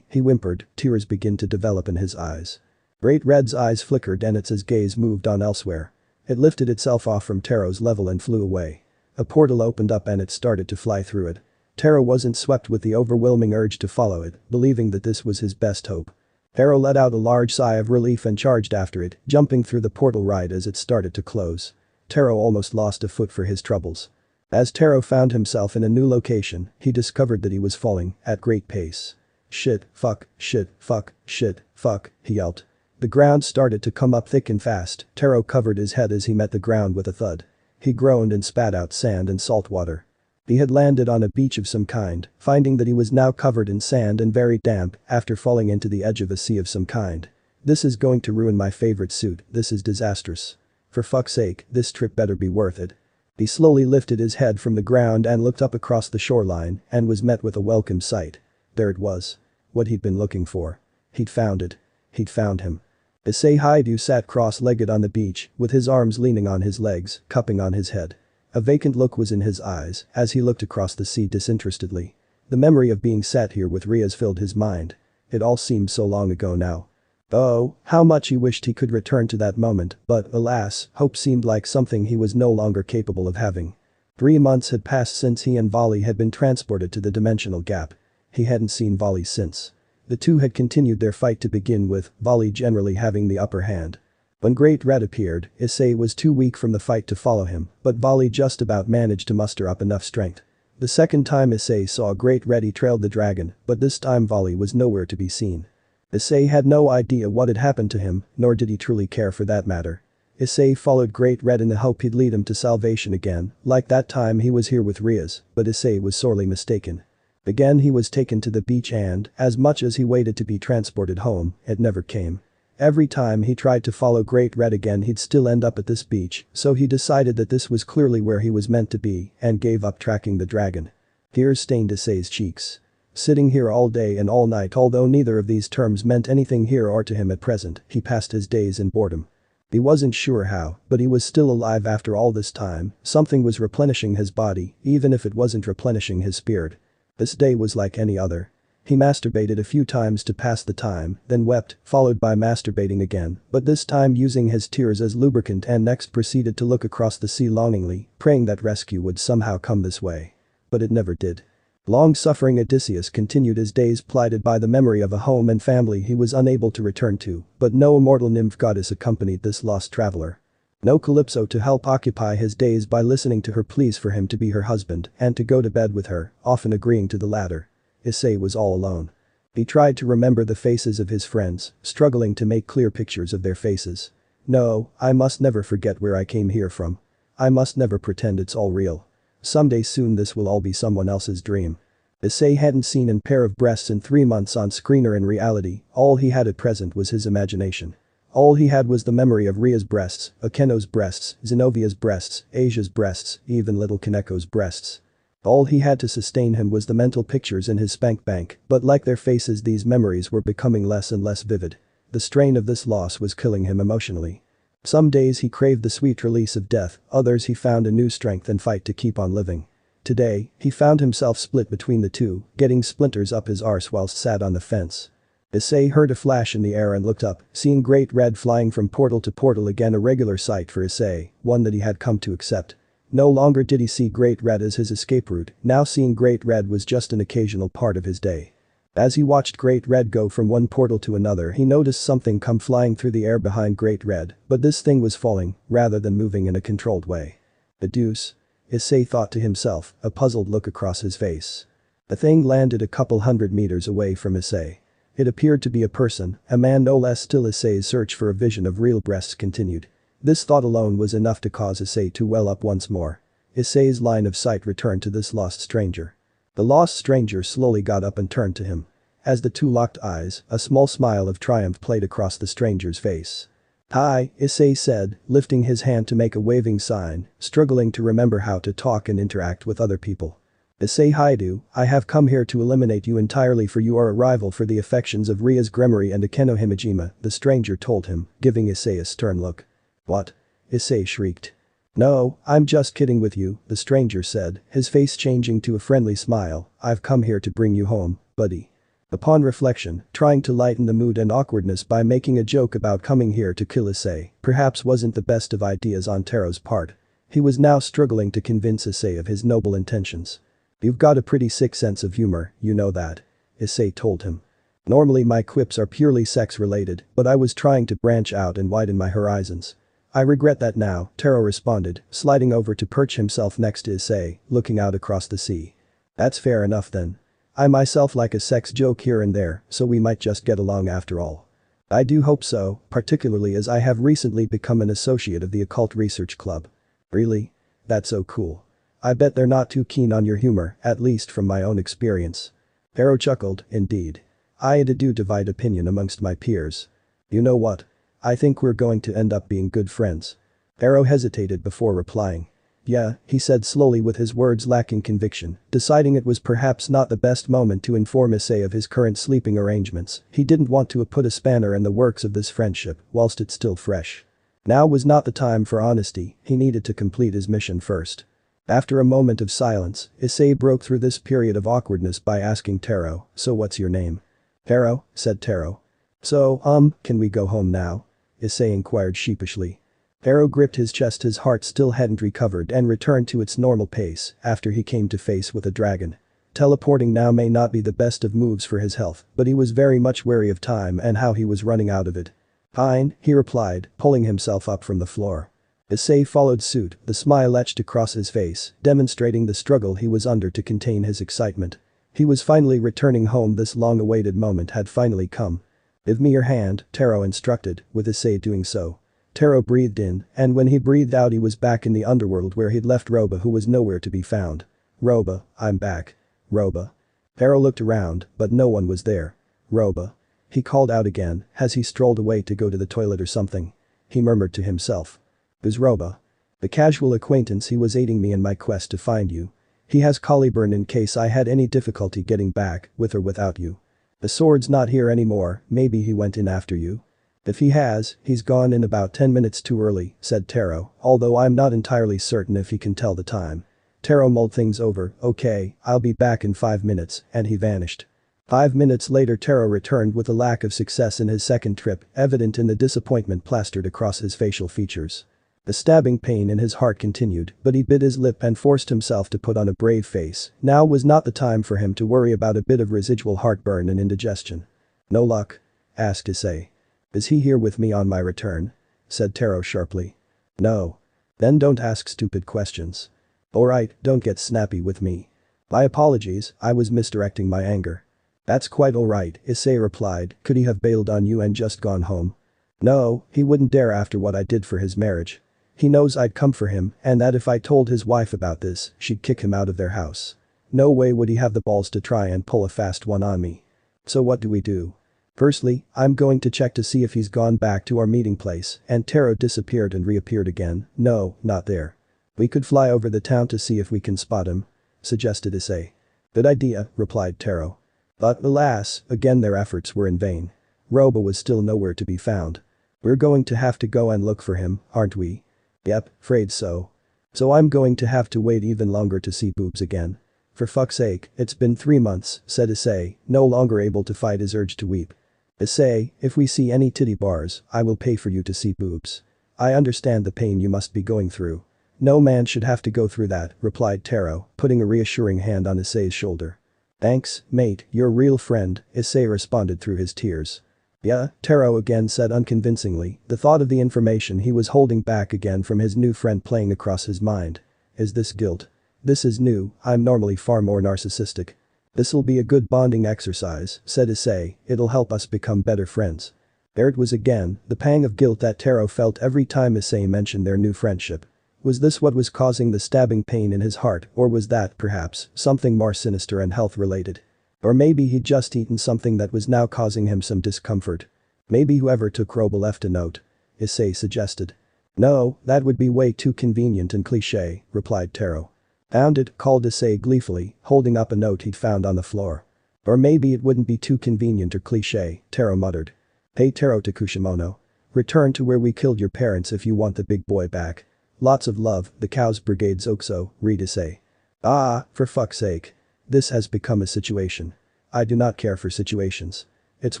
he whimpered, tears began to develop in his eyes. Great Red's eyes flickered and its gaze moved on elsewhere. It lifted itself off from Taro's level and flew away. A portal opened up and it started to fly through it. Taro wasn't swept with the overwhelming urge to follow it, believing that this was his best hope. Taro let out a large sigh of relief and charged after it, jumping through the portal right as it started to close. Taro almost lost a foot for his troubles. As Taro found himself in a new location, he discovered that he was falling at great pace. Shit, fuck, shit, fuck, shit, fuck, he yelped. The ground started to come up thick and fast. Taro covered his head as he met the ground with a thud. He groaned and spat out sand and salt water. He had landed on a beach of some kind, finding that he was now covered in sand and very damp after falling into the edge of a sea of some kind. This is going to ruin my favorite suit, this is disastrous. For fuck's sake, this trip better be worth it. He slowly lifted his head from the ground and looked up across the shoreline and was met with a welcome sight. There it was. What he'd been looking for. He'd found it. He'd found him. Issei Hyoudou sat cross-legged on the beach, with his arms leaning on his legs, cupping on his head. A vacant look was in his eyes as he looked across the sea disinterestedly. The memory of being sat here with Rias filled his mind. It all seemed so long ago now. Oh, how much he wished he could return to that moment, but alas, hope seemed like something he was no longer capable of having. 3 months had passed since he and Volley had been transported to the dimensional gap. He hadn't seen Volley since. The two had continued their fight to begin with, Volley generally having the upper hand. When Great Red appeared, Issei was too weak from the fight to follow him, but Volley just about managed to muster up enough strength. The second time Issei saw Great Red he trailed the dragon, but this time Volley was nowhere to be seen. Issei had no idea what had happened to him, nor did he truly care for that matter. Issei followed Great Red in the hope he'd lead him to salvation again, like that time he was here with Rias, but Issei was sorely mistaken. Again he was taken to the beach and, as much as he waited to be transported home, it never came. Every time he tried to follow Great Red again he'd still end up at this beach, so he decided that this was clearly where he was meant to be and gave up tracking the dragon. Tears stained Issei's cheeks. Sitting here all day and all night, although neither of these terms meant anything here or to him at present, he passed his days in boredom. He wasn't sure how, but he was still alive after all this time. Something was replenishing his body, even if it wasn't replenishing his spirit. This day was like any other. He masturbated a few times to pass the time, then wept, followed by masturbating again, but this time using his tears as lubricant, and next proceeded to look across the sea longingly, praying that rescue would somehow come this way. But it never did. Long-suffering Odysseus continued his days plighted by the memory of a home and family he was unable to return to, but no immortal nymph goddess accompanied this lost traveler. No Calypso to help occupy his days by listening to her pleas for him to be her husband and to go to bed with her, often agreeing to the latter. Issei was all alone. He tried to remember the faces of his friends, struggling to make clear pictures of their faces. No, I must never forget where I came here from. I must never pretend it's all real. Someday soon this will all be someone else's dream. Issei hadn't seen a pair of breasts in 3 months on screen or in reality, all he had at present was his imagination. All he had was the memory of Ria's breasts, Akeno's breasts, Zenovia's breasts, Asia's breasts, even little Kaneko's breasts. All he had to sustain him was the mental pictures in his spank bank, but like their faces these memories were becoming less and less vivid. The strain of this loss was killing him emotionally. Some days he craved the sweet release of death, others he found a new strength and fight to keep on living. Today, he found himself split between the two, getting splinters up his arse whilst sat on the fence. Issei heard a flash in the air and looked up, seeing Great Red flying from portal to portal, again a regular sight for Issei, one that he had come to accept. No longer did he see Great Red as his escape route, now seeing Great Red was just an occasional part of his day. As he watched Great Red go from one portal to another he noticed something come flying through the air behind Great Red, but this thing was falling, rather than moving in a controlled way. The deuce? Issei thought to himself, a puzzled look across his face. The thing landed a couple 100 meters away from Issei. It appeared to be a person, a man no less. Still Issei's search for a vision of real breasts continued. This thought alone was enough to cause Issei to well up once more. Issei's line of sight returned to this lost stranger. The lost stranger slowly got up and turned to him. As the two locked eyes, a small smile of triumph played across the stranger's face. "Hi," Issei said, lifting his hand to make a waving sign, struggling to remember how to talk and interact with other people. "Issei Hyoudou, I have come here to eliminate you entirely, for you are a rival for the affections of Rias Gremory and Akeno Himejima," the stranger told him, giving Issei a stern look. "What?" Issei shrieked. "No, I'm just kidding with you," the stranger said, his face changing to a friendly smile. "I've come here to bring you home, buddy." Upon reflection, trying to lighten the mood and awkwardness by making a joke about coming here to kill Issei perhaps wasn't the best of ideas on Tero's part. He was now struggling to convince Issei of his noble intentions. "You've got a pretty sick sense of humor, you know that," Issei told him. "Normally my quips are purely sex-related, but I was trying to branch out and widen my horizons. I regret that now," Tero responded, sliding over to perch himself next to Issei, looking out across the sea. "That's fair enough then. I myself like a sex joke here and there, so we might just get along after all." "I do hope so, particularly as I have recently become an associate of the Occult Research Club." "Really? That's so cool. I bet they're not too keen on your humor, at least from my own experience." Tero chuckled, "Indeed. I do divide opinion amongst my peers. You know what? I think we're going to end up being good friends." Tero hesitated before replying. "Yeah," he said slowly, with his words lacking conviction, deciding it was perhaps not the best moment to inform Issei of his current sleeping arrangements. He didn't want to put a spanner in the works of this friendship whilst it's still fresh. Now was not the time for honesty, he needed to complete his mission first. After a moment of silence, Issei broke through this period of awkwardness by asking Tero, "So what's your name?" "Tero," said Tero. "So, can we go home now?" Issei inquired sheepishly. Tero gripped his chest, his heart still hadn't recovered and returned to its normal pace after he came to face with a dragon. Teleporting now may not be the best of moves for his health, but he was very much wary of time and how he was running out of it. "Fine," he replied, pulling himself up from the floor. Issei followed suit, the smile etched across his face, demonstrating the struggle he was under to contain his excitement. He was finally returning home. This long-awaited moment had finally come. "Give me your hand," Taro instructed, with Issei doing so. Taro breathed in, and when he breathed out he was back in the underworld where he'd left Roba, who was nowhere to be found. "Roba, I'm back. Roba." Taro looked around, but no one was there. "Roba." He called out again, as he strolled away to go to the toilet or something. He murmured to himself. "Who's Roba?" "The casual acquaintance. He was aiding me in my quest to find you. He has Caliburn in case I had any difficulty getting back, with or without you. The sword's not here anymore, maybe he went in after you." "If he has, he's gone in about 10 minutes too early," said Taro, although I'm not entirely certain if he can tell the time. Taro mulled things over. "Okay, I'll be back in 5 minutes," and he vanished. 5 minutes later Taro returned with a lack of success in his second trip, evident in the disappointment plastered across his facial features. The stabbing pain in his heart continued, but he bit his lip and forced himself to put on a brave face. Now was not the time for him to worry about a bit of residual heartburn and indigestion. "No luck?" asked Issei. "Is he here with me on my return?" said Taro sharply. "No. Then don't ask stupid questions. Alright, don't get snappy with me." "My apologies, I was misdirecting my anger." "That's quite alright," Issei replied. "Could he have bailed on you and just gone home?" "No, he wouldn't dare after what I did for his marriage. He knows I'd come for him and that if I told his wife about this, she'd kick him out of their house. No way would he have the balls to try and pull a fast one on me. So what do we do?" "Firstly, I'm going to check to see if he's gone back to our meeting place," and Taro disappeared and reappeared again. "No, not there." "We could fly over the town to see if we can spot him," suggested Issei. "Good idea," replied Taro. But alas, again their efforts were in vain. Roba was still nowhere to be found. "We're going to have to go and look for him, aren't we?" "Yep, afraid so. So I'm going to have to wait even longer to see boobs again." "For fuck's sake, it's been 3 months," said Issei, no longer able to fight his urge to weep. "Issei, if we see any titty bars, I will pay for you to see boobs. I understand the pain you must be going through." "No man should have to go through that," replied Taro, putting a reassuring hand on Issei's shoulder. "Thanks, mate, you're a real friend," Issei responded through his tears. "Yeah," Taro again said unconvincingly, the thought of the information he was holding back again from his new friend playing across his mind. "Is this guilt? This is new, I'm normally far more narcissistic." "This'll be a good bonding exercise," said Issei, "it'll help us become better friends." There it was again, the pang of guilt that Taro felt every time Issei mentioned their new friendship. Was this what was causing the stabbing pain in his heart, or was that, perhaps, something more sinister and health-related? Or maybe he'd just eaten something that was now causing him some discomfort. "Maybe whoever took Roba left a note," Issei suggested. "No, that would be way too convenient and cliché," replied Taro. "Found it," called Issei gleefully, holding up a note he'd found on the floor. "Or maybe it wouldn't be too convenient or cliché," Taro muttered. "Hey Taro Takushimono. Return to where we killed your parents if you want the big boy back. Lots of love, the Cows Brigade's Oxo, read Issei." "Ah, for fuck's sake. This has become a situation. I do not care for situations. It's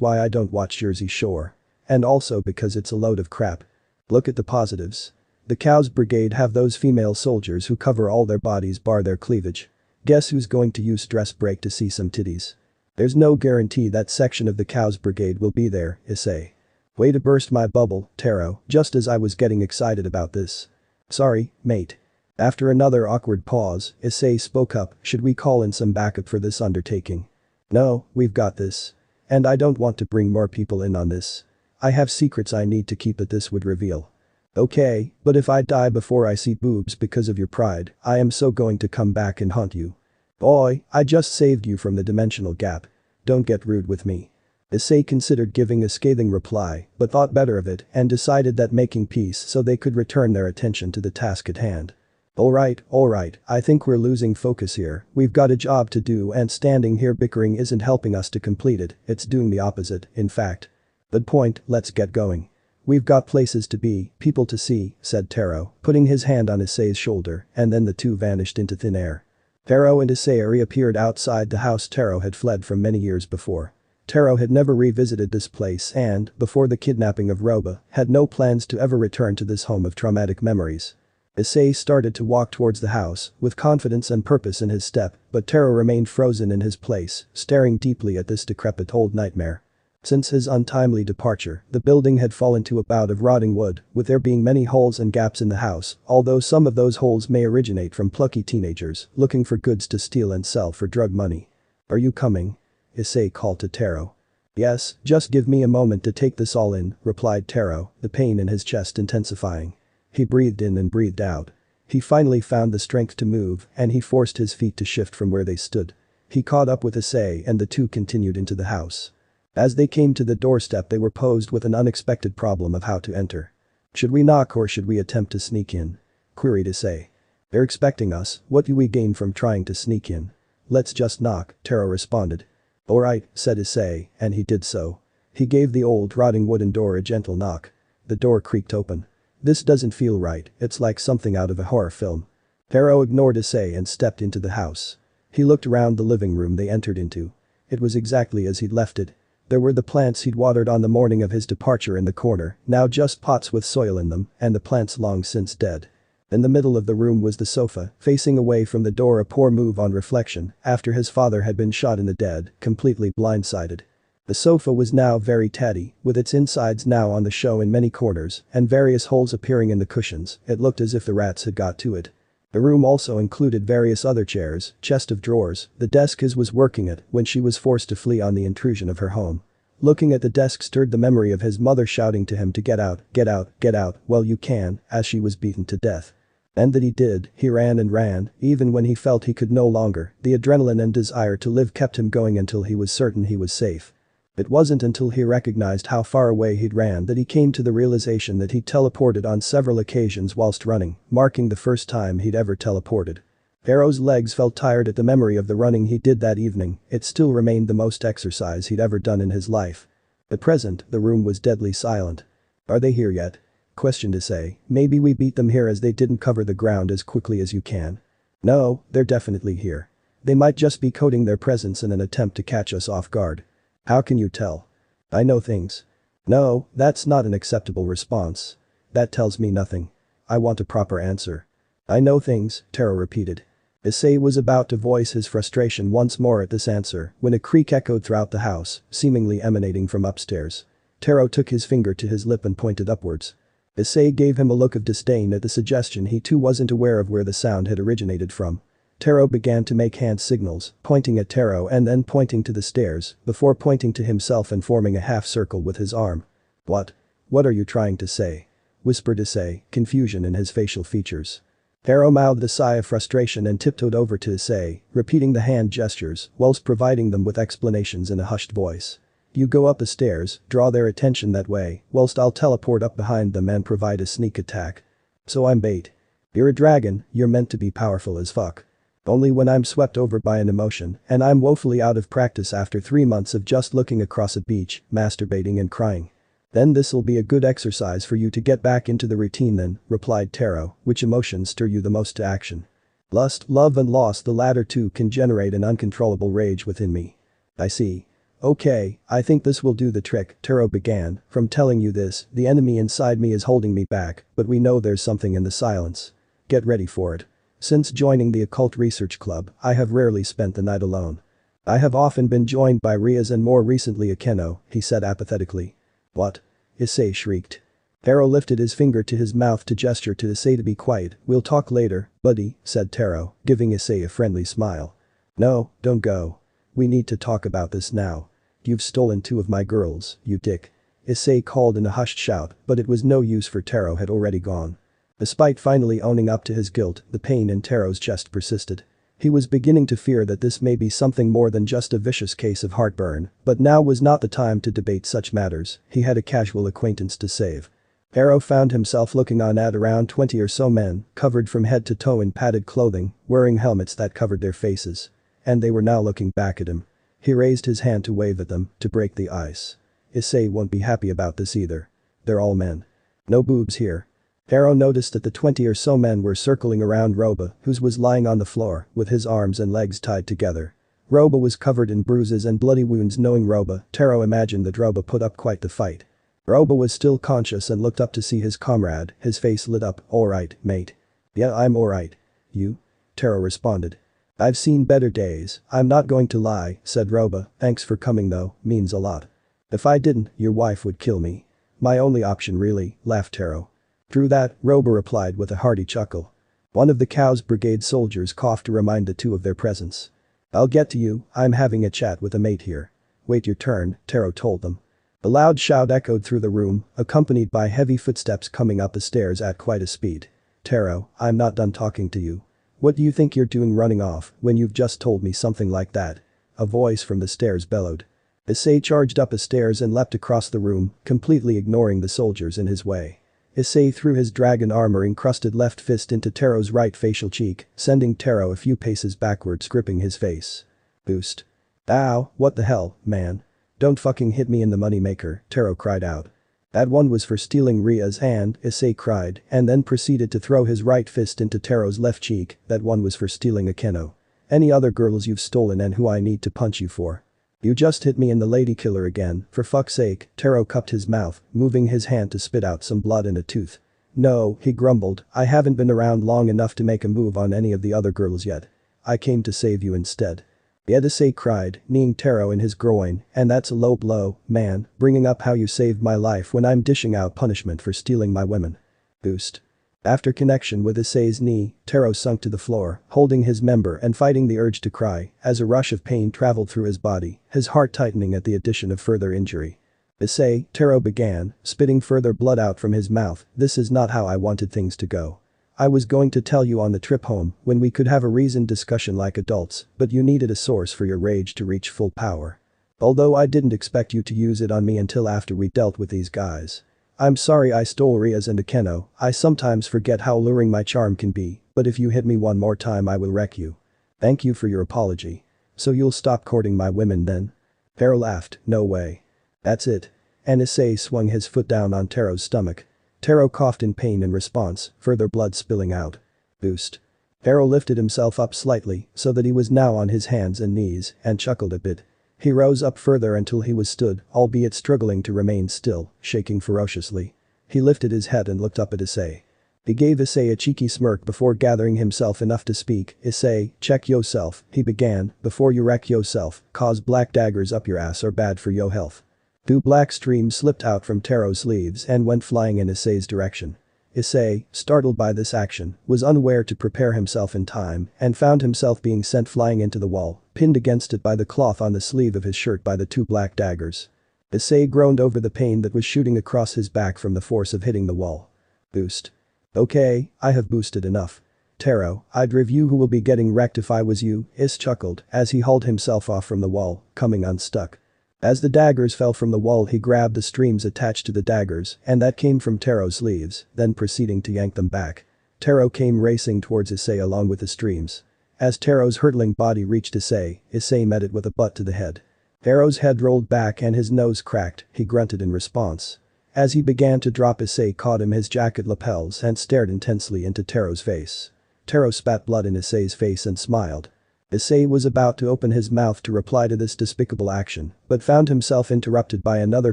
why I don't watch Jersey Shore. And also because it's a load of crap. Look at the positives. The Cows Brigade have those female soldiers who cover all their bodies bar their cleavage. Guess who's going to use stress break to see some titties? There's no guarantee that section of the Cows Brigade will be there, Issei." "Way to burst my bubble, Taro, just as I was getting excited about this." "Sorry, mate." After another awkward pause, Issei spoke up. "Should we call in some backup for this undertaking?" "No, we've got this. And I don't want to bring more people in on this. I have secrets I need to keep that this would reveal." "Okay, but if I die before I see boobs because of your pride, I am so going to come back and haunt you." "Boy, I just saved you from the dimensional gap. Don't get rude with me." Issei considered giving a scathing reply, but thought better of it and decided that making peace so they could return their attention to the task at hand. Alright, I think we're losing focus here, we've got a job to do and standing here bickering isn't helping us to complete it, it's doing the opposite, in fact. Good point, let's get going. We've got places to be, people to see, said Taro, putting his hand on Issei's shoulder, and then the two vanished into thin air. Taro and Issei reappeared outside the house Taro had fled from many years before. Taro had never revisited this place and, before the kidnapping of Roba, had no plans to ever return to this home of traumatic memories. Issei started to walk towards the house, with confidence and purpose in his step, but Taro remained frozen in his place, staring deeply at this decrepit old nightmare. Since his untimely departure, the building had fallen to a bout of rotting wood, with there being many holes and gaps in the house, although some of those holes may originate from plucky teenagers looking for goods to steal and sell for drug money. "Are you coming?" Issei called to Taro. "Yes, just give me a moment to take this all in," replied Taro, the pain in his chest intensifying. He breathed in and breathed out. He finally found the strength to move, and he forced his feet to shift from where they stood. He caught up with Issei and the two continued into the house. As they came to the doorstep, they were posed with an unexpected problem of how to enter. "Should we knock or should we attempt to sneak in?" queried Issei. "They're expecting us, what do we gain from trying to sneak in?" "Let's just knock," Taro responded. "Alright," said Issei, and he did so. He gave the old rotting wooden door a gentle knock. The door creaked open. "This doesn't feel right, it's like something out of a horror film." Taro ignored Issei and stepped into the house. He looked around the living room they entered into. It was exactly as he'd left it. There were the plants he'd watered on the morning of his departure in the corner, now just pots with soil in them, and the plants long since dead. In the middle of the room was the sofa, facing away from the door, a poor move on reflection after his father had been shot in the dead, completely blindsided. The sofa was now very tatty, with its insides now on the show in many corners and various holes appearing in the cushions. It looked as if the rats had got to it. The room also included various other chairs, chest of drawers, the desk his was working at when she was forced to flee on the intrusion of her home. Looking at the desk stirred the memory of his mother shouting to him to get out, get out, get out, well you can, as she was beaten to death. And that he did, he ran and ran, even when he felt he could no longer. The adrenaline and desire to live kept him going until he was certain he was safe. It wasn't until he recognized how far away he'd ran that he came to the realization that he'd teleported on several occasions whilst running, marking the first time he'd ever teleported. Taro's legs felt tired at the memory of the running he did that evening. It still remained the most exercise he'd ever done in his life. At present, the room was deadly silent. "Are they here yet?" questioned Issei. "Maybe we beat them here as they didn't cover the ground as quickly as you can." "No, they're definitely here. They might just be coding their presence in an attempt to catch us off guard." "How can you tell?" "I know things." "No, that's not an acceptable response. That tells me nothing. I want a proper answer." "I know things," Taro repeated. Issei was about to voice his frustration once more at this answer when a creak echoed throughout the house, seemingly emanating from upstairs. Taro took his finger to his lip and pointed upwards. Issei gave him a look of disdain at the suggestion. He too wasn't aware of where the sound had originated from. Taro began to make hand signals, pointing at Taro and then pointing to the stairs, before pointing to himself and forming a half circle with his arm. "What? What are you trying to say?" whispered Issei, confusion in his facial features. Taro mouthed a sigh of frustration and tiptoed over to Issei, repeating the hand gestures whilst providing them with explanations in a hushed voice. "You go up the stairs, draw their attention that way, whilst I'll teleport up behind them and provide a sneak attack." "So I'm bait. You're a dragon, you're meant to be powerful as fuck. Only when I'm swept over by an emotion, and I'm woefully out of practice after 3 months of just looking across a beach, masturbating and crying. Then this'll be a good exercise for you to get back into the routine then," replied Taro. "Which emotions stir you the most to action?" "Lust, love and loss, the latter two can generate an uncontrollable rage within me." "I see. Okay, I think this will do the trick," Taro began. "From telling you this, the enemy inside me is holding me back, but we know there's something in the silence. Get ready for it. Since joining the Occult Research Club, I have rarely spent the night alone. I have often been joined by Rias and more recently Akeno," he said apathetically. "What?" Issei shrieked. Taro lifted his finger to his mouth to gesture to Issei to be quiet. "We'll talk later, buddy," said Taro, giving Issei a friendly smile. "No, don't go. We need to talk about this now. You've stolen 2 of my girls, you dick." Issei called in a hushed shout, but it was no use for Taro had already gone. Despite finally owning up to his guilt, the pain in Taro's chest persisted. He was beginning to fear that this may be something more than just a vicious case of heartburn, but now was not the time to debate such matters. He had a casual acquaintance to save. Taro found himself looking on at around 20 or so men, covered from head to toe in padded clothing, wearing helmets that covered their faces. And they were now looking back at him. He raised his hand to wave at them, to break the ice. Issei won't be happy about this either. They're all men. No boobs here. Taro noticed that the 20 or so men were circling around Roba, who was lying on the floor, with his arms and legs tied together. Roba was covered in bruises and bloody wounds. Knowing Roba, Taro imagined that Roba put up quite the fight. Roba was still conscious and looked up to see his comrade, his face lit up. "Alright, mate." "Yeah, I'm alright. You?" Taro responded. "I've seen better days, I'm not going to lie," said Roba. "Thanks for coming though, means a lot." If I didn't, your wife would kill me. My only option really, laughed Taro. True that, Roba replied with a hearty chuckle. One of the Cow's brigade soldiers coughed to remind the two of their presence. I'll get to you, I'm having a chat with a mate here. Wait your turn, Taro told them. A loud shout echoed through the room, accompanied by heavy footsteps coming up the stairs at quite a speed. Taro, I'm not done talking to you. What do you think you're doing running off when you've just told me something like that? A voice from the stairs bellowed. Issei charged up the stairs and leapt across the room, completely ignoring the soldiers in his way. Issei threw his dragon armor-encrusted left fist into Taro's right facial cheek, sending Taro a few paces backwards, gripping his face. Boost. Ow, what the hell, man? Don't fucking hit me in the moneymaker, Taro cried out. That one was for stealing Ria's hand, Issei cried, and then proceeded to throw his right fist into Taro's left cheek. That one was for stealing Akeno. Any other girls you've stolen and who I need to punch you for? You just hit me in the lady killer again, for fuck's sake, Taro cupped his mouth, moving his hand to spit out some blood and a tooth. No, he grumbled, I haven't been around long enough to make a move on any of the other girls yet. I came to save you instead. Yet Issei cried, kneeing Taro in his groin, and that's a low blow, man, bringing up how you saved my life when I'm dishing out punishment for stealing my women. Boost. After connection with Issei's knee, Taro sunk to the floor, holding his member and fighting the urge to cry, as a rush of pain traveled through his body, his heart tightening at the addition of further injury. Issei, Taro began, spitting further blood out from his mouth, this is not how I wanted things to go. I was going to tell you on the trip home, when we could have a reasoned discussion like adults, but you needed a source for your rage to reach full power. Although I didn't expect you to use it on me until after we dealt with these guys. I'm sorry I stole Rias and Akeno, I sometimes forget how alluring my charm can be, but if you hit me one more time I will wreck you. Thank you for your apology. So you'll stop courting my women then? Taro laughed, no way. That's it. And Issei swung his foot down on Taro's stomach. Taro coughed in pain in response, further blood spilling out. Boost. Taro lifted himself up slightly so that he was now on his hands and knees and chuckled a bit. He rose up further until he was stood, albeit struggling to remain still, shaking ferociously. He lifted his head and looked up at Issei. He gave Issei a cheeky smirk before gathering himself enough to speak. Issei, check yourself, he began, before you wreck yourself, cause black daggers up your ass are bad for yo health. Two black streams slipped out from Taro's sleeves and went flying in Issei's direction. Issei, startled by this action, was unaware to prepare himself in time and found himself being sent flying into the wall, pinned against it by the cloth on the sleeve of his shirt by the two black daggers. Issei groaned over the pain that was shooting across his back from the force of hitting the wall. Boost. Okay, I have boosted enough. Taro, I'd review who will be getting wrecked if I was you, Issei chuckled as he hauled himself off from the wall, coming unstuck. As the daggers fell from the wall he grabbed the streams attached to the daggers and that came from Taro's sleeves, then proceeding to yank them back. Taro came racing towards Issei along with the streams. As Taro's hurtling body reached Issei met it with a butt to the head. Taro's head rolled back and his nose cracked, he grunted in response. As he began to drop Issei caught him his jacket lapels and stared intensely into Taro's face. Taro spat blood in Issei's face and smiled. Issei was about to open his mouth to reply to this despicable action, but found himself interrupted by another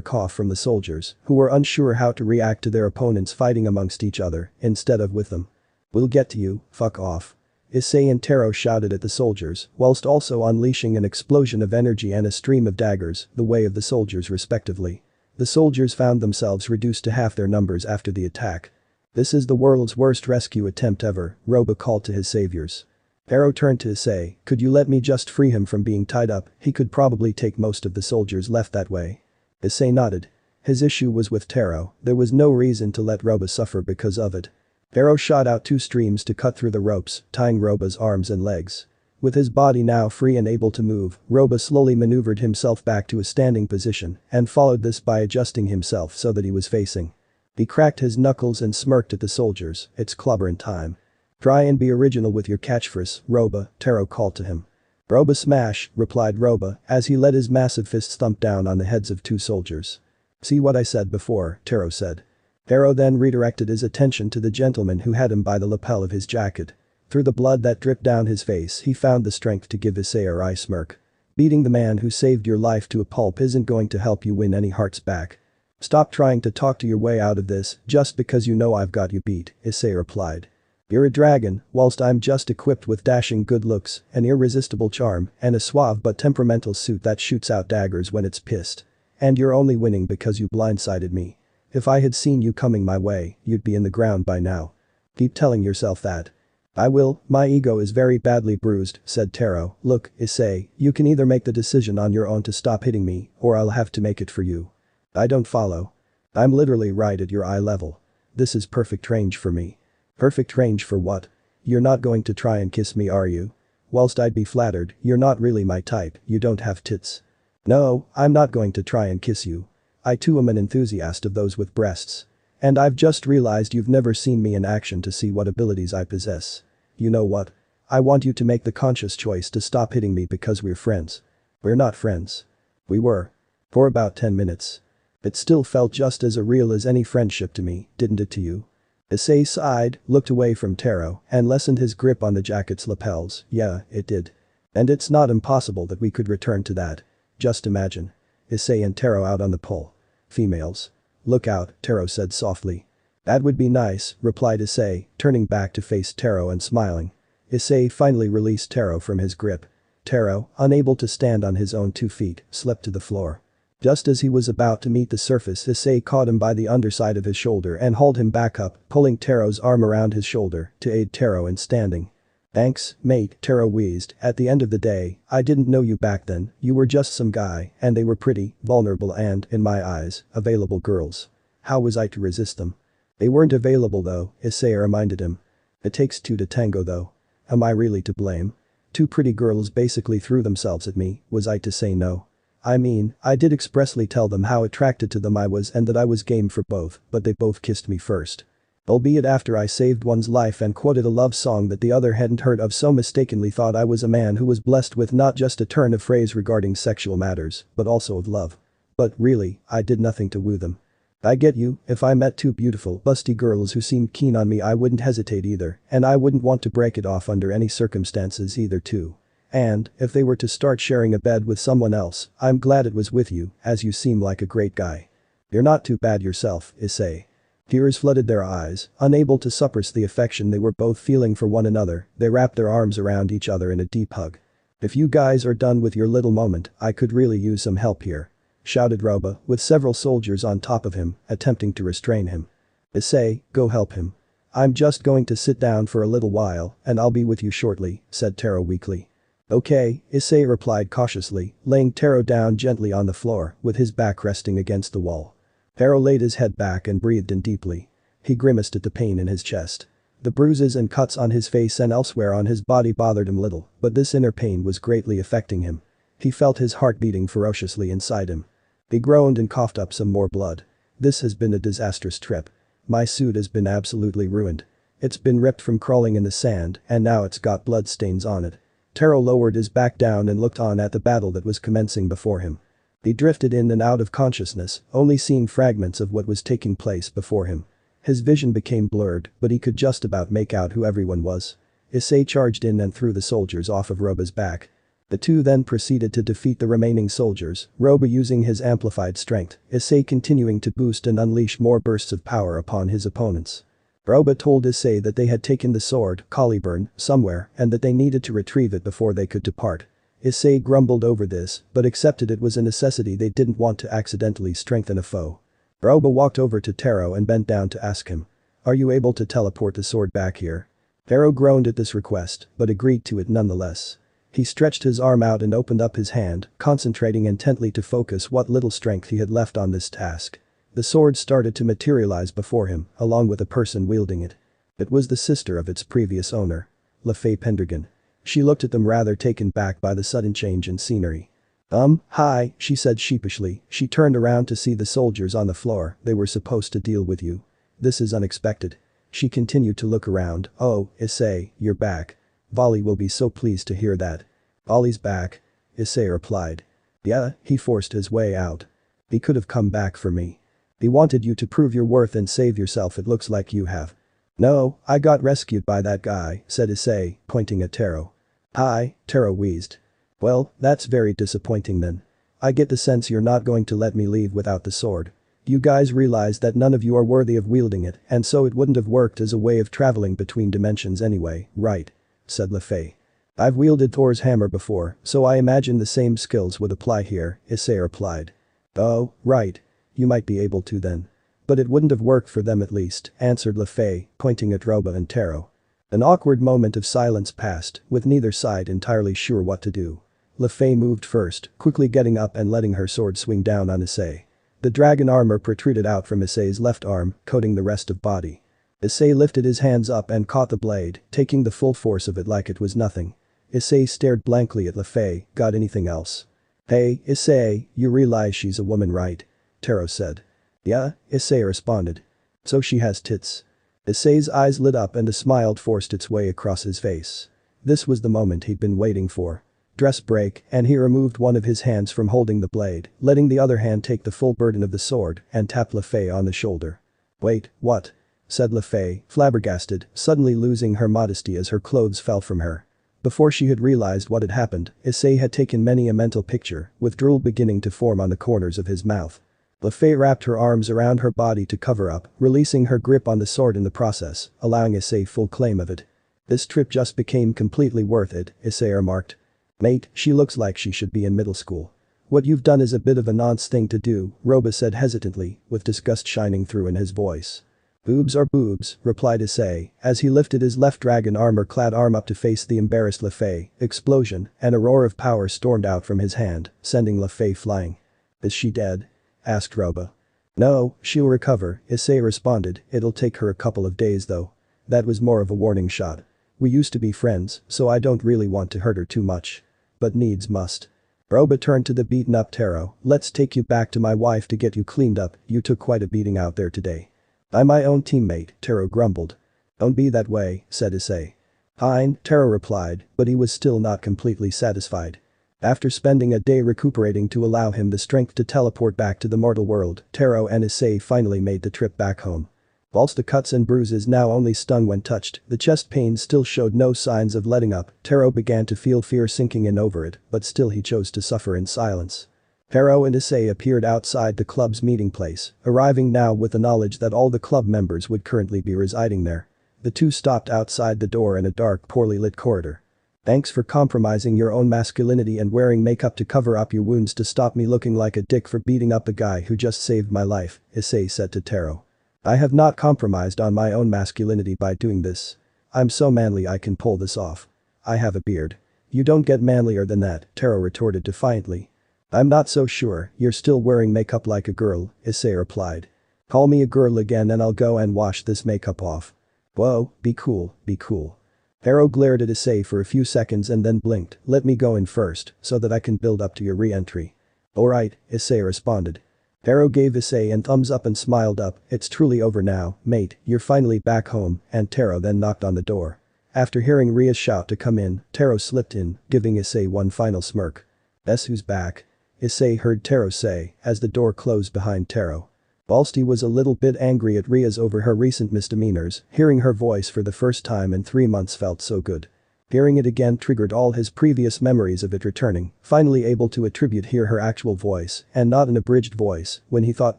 cough from the soldiers, who were unsure how to react to their opponents fighting amongst each other, instead of with them. We'll get to you, fuck off. Issei and Taro shouted at the soldiers, whilst also unleashing an explosion of energy and a stream of daggers, the way of the soldiers respectively. The soldiers found themselves reduced to half their numbers after the attack. This is the world's worst rescue attempt ever, Roba called to his saviors. Taro turned to Issei, could you let me just free him from being tied up, he could probably take most of the soldiers left that way. Issei nodded. His issue was with Taro, there was no reason to let Roba suffer because of it. Taro shot out two streams to cut through the ropes, tying Roba's arms and legs. With his body now free and able to move, Roba slowly maneuvered himself back to a standing position and followed this by adjusting himself so that he was facing. He cracked his knuckles and smirked at the soldiers, it's clobberin' time. Try and be original with your catchphrase, Roba, Taro called to him. Roba smash, replied Roba, as he let his massive fists thump down on the heads of two soldiers. See what I said before, Taro said. Taro then redirected his attention to the gentleman who had him by the lapel of his jacket. Through the blood that dripped down his face he found the strength to give Issei a wry smirk. Beating the man who saved your life to a pulp isn't going to help you win any hearts back. Stop trying to talk to your way out of this just because you know I've got you beat, Issei replied. You're a dragon, whilst I'm just equipped with dashing good looks, an irresistible charm, and a suave but temperamental suit that shoots out daggers when it's pissed. And you're only winning because you blindsided me. If I had seen you coming my way, you'd be in the ground by now. Keep telling yourself that. I will, my ego is very badly bruised, said Taro. Look, Issei, you can either make the decision on your own to stop hitting me, or I'll have to make it for you. I don't follow. I'm literally right at your eye level. This is perfect range for me. Perfect range for what? You're not going to try and kiss me, are you? Whilst I'd be flattered, you're not really my type, you don't have tits. No, I'm not going to try and kiss you. I too am an enthusiast of those with breasts. And I've just realized you've never seen me in action to see what abilities I possess. You know what? I want you to make the conscious choice to stop hitting me because we're friends. We're not friends. We were. For about 10 minutes. It still felt just as real as any friendship to me, didn't it to you? Issei sighed, looked away from Taro, and lessened his grip on the jacket's lapels. Yeah, it did. And it's not impossible that we could return to that. Just imagine. Issei and Taro out on the pole. Females. Look out, Taro said softly. That would be nice, replied Issei, turning back to face Taro and smiling. Issei finally released Taro from his grip. Taro, unable to stand on his own 2 feet, slipped to the floor. Just as he was about to meet the surface, Issei caught him by the underside of his shoulder and hauled him back up, pulling Taro's arm around his shoulder to aid Taro in standing. Thanks, mate, Taro wheezed. At the end of the day, I didn't know you back then, you were just some guy, and they were pretty, vulnerable and, in my eyes, available girls. How was I to resist them? They weren't available though, Issei reminded him. It takes 2 to tango though. Am I really to blame? 2 pretty girls basically threw themselves at me, was I to say no? I mean, I did expressly tell them how attracted to them I was and that I was game for both, but they both kissed me first. Albeit after I saved one's life and quoted a love song that the other hadn't heard of, so mistakenly thought I was a man who was blessed with not just a turn of phrase regarding sexual matters, but also of love. But really, I did nothing to woo them. I get you, if I met 2 beautiful, busty girls who seemed keen on me I wouldn't hesitate either, and I wouldn't want to break it off under any circumstances either too. And, if they were to start sharing a bed with someone else, I'm glad it was with you, as you seem like a great guy. You're not too bad yourself, Issei. Tears flooded their eyes, unable to suppress the affection they were both feeling for one another, they wrapped their arms around each other in a deep hug. If you guys are done with your little moment, I could really use some help here. Shouted Roba, with several soldiers on top of him, attempting to restrain him. Issei, go help him. I'm just going to sit down for a little while, and I'll be with you shortly, said Taro weakly. Okay, Issei replied cautiously, laying Taro down gently on the floor, with his back resting against the wall. Taro laid his head back and breathed in deeply. He grimaced at the pain in his chest. The bruises and cuts on his face and elsewhere on his body bothered him little, but this inner pain was greatly affecting him. He felt his heart beating ferociously inside him. He groaned and coughed up some more blood. This has been a disastrous trip. My suit has been absolutely ruined. It's been ripped from crawling in the sand, and now it's got blood stains on it. Taro lowered his back down and looked on at the battle that was commencing before him. He drifted in and out of consciousness, only seeing fragments of what was taking place before him. His vision became blurred, but he could just about make out who everyone was. Issei charged in and threw the soldiers off of Roba's back. The two then proceeded to defeat the remaining soldiers, Roba using his amplified strength, Issei continuing to boost and unleash more bursts of power upon his opponents. Roba told Issei that they had taken the sword, Caliburn, somewhere, and that they needed to retrieve it before they could depart. Issei grumbled over this, but accepted it was a necessity. They didn't want to accidentally strengthen a foe. Roba walked over to Taro and bent down to ask him. Are you able to teleport the sword back here? Taro groaned at this request, but agreed to it nonetheless. He stretched his arm out and opened up his hand, concentrating intently to focus what little strength he had left on this task. The sword started to materialize before him, along with a person wielding it. It was the sister of its previous owner. LaFay Pendragon. She looked at them rather taken back by the sudden change in scenery. Hi, she said sheepishly. She turned around to see the soldiers on the floor. They were supposed to deal with you. This is unexpected. She continued to look around. Oh, Issei, you're back. Volley will be so pleased to hear that. Volley's back. Issei replied. Yeah, he forced his way out. He could have come back for me. He wanted you to prove your worth and save yourself. It looks like you have. No, I got rescued by that guy, said Issei, pointing at Taro. Hi, Taro wheezed. Well, that's very disappointing then. I get the sense you're not going to let me leave without the sword. You guys realize that none of you are worthy of wielding it, and so it wouldn't have worked as a way of traveling between dimensions anyway, right? Said LaFay. I've wielded Thor's hammer before, so I imagine the same skills would apply here, Issei replied. Oh, right. You might be able to then. But it wouldn't have worked for them at least, answered LeFay, pointing at Roba and Taro. An awkward moment of silence passed, with neither side entirely sure what to do. LeFay moved first, quickly getting up and letting her sword swing down on Issei. The dragon armor protruded out from Issei's left arm, coating the rest of body. Issei lifted his hands up and caught the blade, taking the full force of it like it was nothing. Issei stared blankly at LeFay. Got anything else? Hey, Issei, you realize she's a woman, right? Taro said. Yeah, Issei responded. So she has tits. Issei's eyes lit up and a smile forced its way across his face. This was the moment he'd been waiting for. Dress break, and he removed one of his hands from holding the blade, letting the other hand take the full burden of the sword and tapped LeFay on the shoulder. Wait, what? Said LeFay, flabbergasted, suddenly losing her modesty as her clothes fell from her. Before she had realized what had happened, Issei had taken many a mental picture, with drool beginning to form on the corners of his mouth. LeFay wrapped her arms around her body to cover up, releasing her grip on the sword in the process, allowing Issei full claim of it. This trip just became completely worth it, Issei remarked. Mate, she looks like she should be in middle school. What you've done is a bit of a nonce thing to do, Roba said hesitantly, with disgust shining through in his voice. Boobs are boobs, replied Issei, as he lifted his left dragon armor-clad arm up to face the embarrassed LeFay. Explosion, and a roar of power stormed out from his hand, sending LeFay flying. Is she dead? Asked Roba. No, she'll recover, Issei responded, it'll take her a couple of days though. That was more of a warning shot. We used to be friends, so I don't really want to hurt her too much. But needs must. Roba turned to the beaten-up Taro. Let's take you back to my wife to get you cleaned up, you took quite a beating out there today. I'm my own teammate, Taro grumbled. Don't be that way, said Issei. Fine, Taro replied, but he was still not completely satisfied. After spending a day recuperating to allow him the strength to teleport back to the mortal world, Taro and Issei finally made the trip back home. Whilst the cuts and bruises now only stung when touched, the chest pain still showed no signs of letting up. Taro began to feel fear sinking in over it, but still he chose to suffer in silence. Taro and Issei appeared outside the club's meeting place, arriving now with the knowledge that all the club members would currently be residing there. The two stopped outside the door in a dark, poorly lit corridor. Thanks for compromising your own masculinity and wearing makeup to cover up your wounds to stop me looking like a dick for beating up the guy who just saved my life, Issei said to Taro. I have not compromised on my own masculinity by doing this. I'm so manly I can pull this off. I have a beard. You don't get manlier than that, Taro retorted defiantly. I'm not so sure, you're still wearing makeup like a girl, Issei replied. Call me a girl again and I'll go and wash this makeup off. Whoa, be cool, be cool. Taro glared at Issei for a few seconds and then blinked. Let me go in first, so that I can build up to your re-entry. Alright, Issei responded. Taro gave Issei a thumbs up and smiled up. It's truly over now, mate, you're finally back home, and Taro then knocked on the door. After hearing Rias shout to come in, Taro slipped in, giving Issei one final smirk. Guess who's back? Issei heard Taro say, as the door closed behind Taro. Whilst he was a little bit angry at Rias over her recent misdemeanors, hearing her voice for the first time in 3 months felt so good. Hearing it again triggered all his previous memories of it returning, finally able to hear her actual voice, and not an abridged voice, when he thought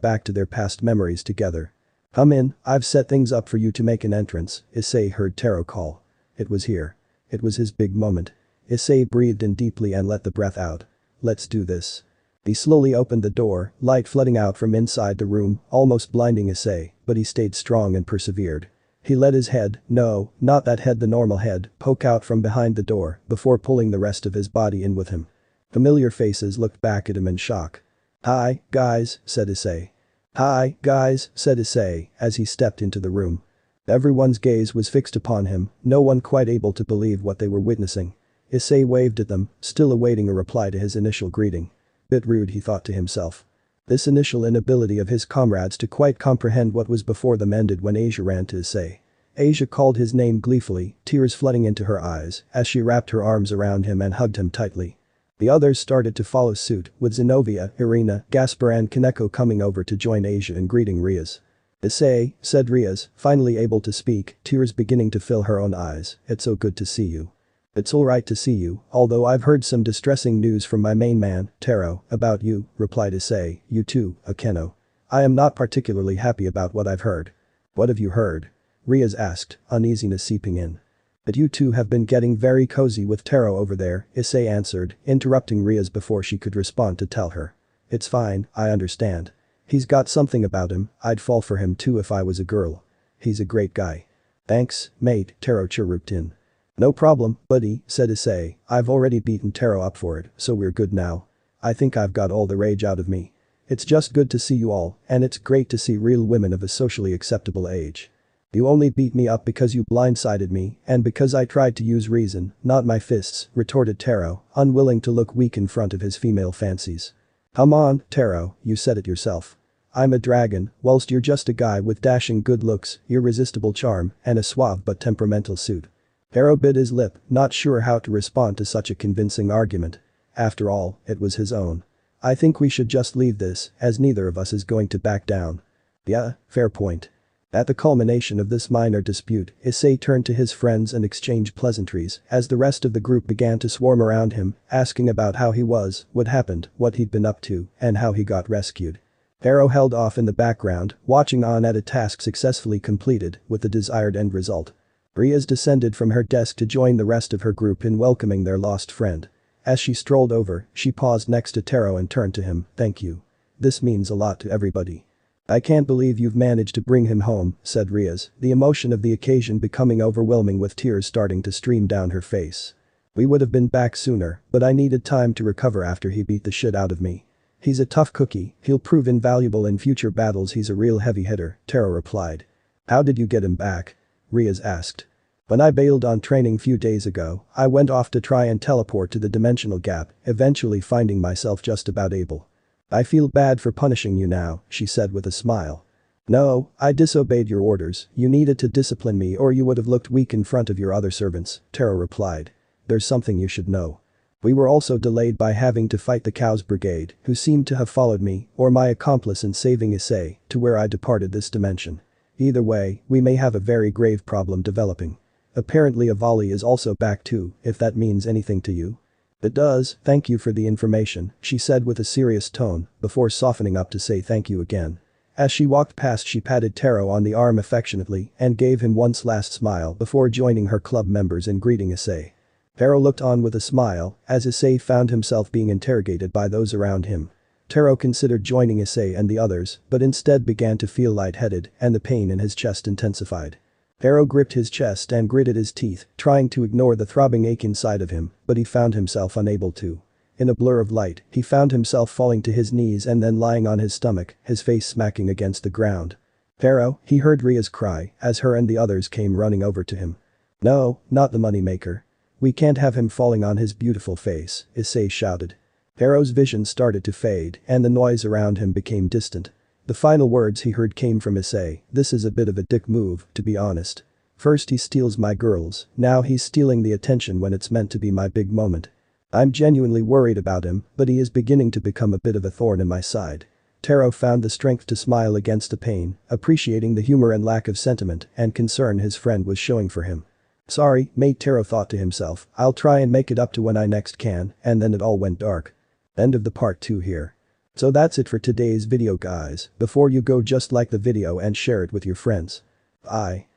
back to their past memories together. Come in, I've set things up for you to make an entrance, Issei heard Taro call. It was here. It was his big moment. Issei breathed in deeply and let the breath out. Let's do this. He slowly opened the door, light flooding out from inside the room, almost blinding Issei, but he stayed strong and persevered. He let his head, no, not that head, the normal head, poke out from behind the door before pulling the rest of his body in with him. Familiar faces looked back at him in shock. Hi, guys, said Issei. Hi, guys, said Issei, as he stepped into the room. Everyone's gaze was fixed upon him, no one quite able to believe what they were witnessing. Issei waved at them, still awaiting a reply to his initial greeting. Bit rude, he thought to himself. This initial inability of his comrades to quite comprehend what was before them ended when Asia ran to Issei. Asia called his name gleefully, tears flooding into her eyes as she wrapped her arms around him and hugged him tightly. The others started to follow suit, with Zenobia, Irina, Gaspar and Kaneko coming over to join Asia in greeting Rias. Issei, said Rias, finally able to speak, tears beginning to fill her own eyes, it's so good to see you. It's alright to see you, although I've heard some distressing news from my main man, Taro, about you, replied Issei, you too, Akeno. I am not particularly happy about what I've heard. What have you heard? Rias asked, uneasiness seeping in. But you two have been getting very cozy with Taro over there, Issei answered, interrupting Rias before she could respond to tell her. It's fine, I understand. He's got something about him, I'd fall for him too if I was a girl. He's a great guy. Thanks, mate, Taro chirruped in. No problem, buddy, said Issei. I've already beaten Taro up for it, so we're good now. I think I've got all the rage out of me. It's just good to see you all, and it's great to see real women of a socially acceptable age. You only beat me up because you blindsided me and because I tried to use reason, not my fists, retorted Taro, unwilling to look weak in front of his female fancies. Come on, Taro, you said it yourself. I'm a dragon, whilst you're just a guy with dashing good looks, irresistible charm, and a suave but temperamental suit. Taro bit his lip, not sure how to respond to such a convincing argument. After all, it was his own. I think we should just leave this, as neither of us is going to back down. Yeah, fair point. At the culmination of this minor dispute, Issei turned to his friends and exchanged pleasantries as the rest of the group began to swarm around him, asking about how he was, what happened, what he'd been up to, and how he got rescued. Taro held off in the background, watching on at a task successfully completed with the desired end result. Rias descended from her desk to join the rest of her group in welcoming their lost friend. As she strolled over, she paused next to Taro and turned to him, "Thank you. This means a lot to everybody." "I can't believe you've managed to bring him home," said Rias, the emotion of the occasion becoming overwhelming with tears starting to stream down her face. "We would have been back sooner, but I needed time to recover after he beat the shit out of me. He's a tough cookie, he'll prove invaluable in future battles, he's a real heavy hitter," Taro replied. "How did you get him back?" Rias asked. "When I bailed on training few days ago, I went off to try and teleport to the dimensional gap, eventually finding myself just about able. I feel bad for punishing you now," she said with a smile. "No, I disobeyed your orders, you needed to discipline me or you would have looked weak in front of your other servants," Taro replied. "There's something you should know. We were also delayed by having to fight the Cows Brigade, who seemed to have followed me, or my accomplice in saving Issei, to where I departed this dimension. Either way, we may have a very grave problem developing. Apparently Avali is also back too, if that means anything to you." "It does, thank you for the information," she said with a serious tone, before softening up to say thank you again. As she walked past she patted Taro on the arm affectionately and gave him one last smile before joining her club members in greeting Issei. Taro looked on with a smile as Issei found himself being interrogated by those around him. Taro considered joining Issei and the others, but instead began to feel lightheaded and the pain in his chest intensified. Taro gripped his chest and gritted his teeth, trying to ignore the throbbing ache inside of him, but he found himself unable to. In a blur of light, he found himself falling to his knees and then lying on his stomach, his face smacking against the ground. "Taro," he heard Rias cry as her and the others came running over to him. "No, not the moneymaker. We can't have him falling on his beautiful face," Issei shouted. Taro's vision started to fade and the noise around him became distant. The final words he heard came from Issei, "This is a bit of a dick move, to be honest. First he steals my girls, now he's stealing the attention when it's meant to be my big moment. I'm genuinely worried about him, but he is beginning to become a bit of a thorn in my side." Taro found the strength to smile against the pain, appreciating the humor and lack of sentiment and concern his friend was showing for him. "Sorry, mate," Taro thought to himself, "I'll try and make it up to when I next can," and then it all went dark. End of the part 2 here. So that's it for today's video guys. Before you go, just like the video and share it with your friends. Bye.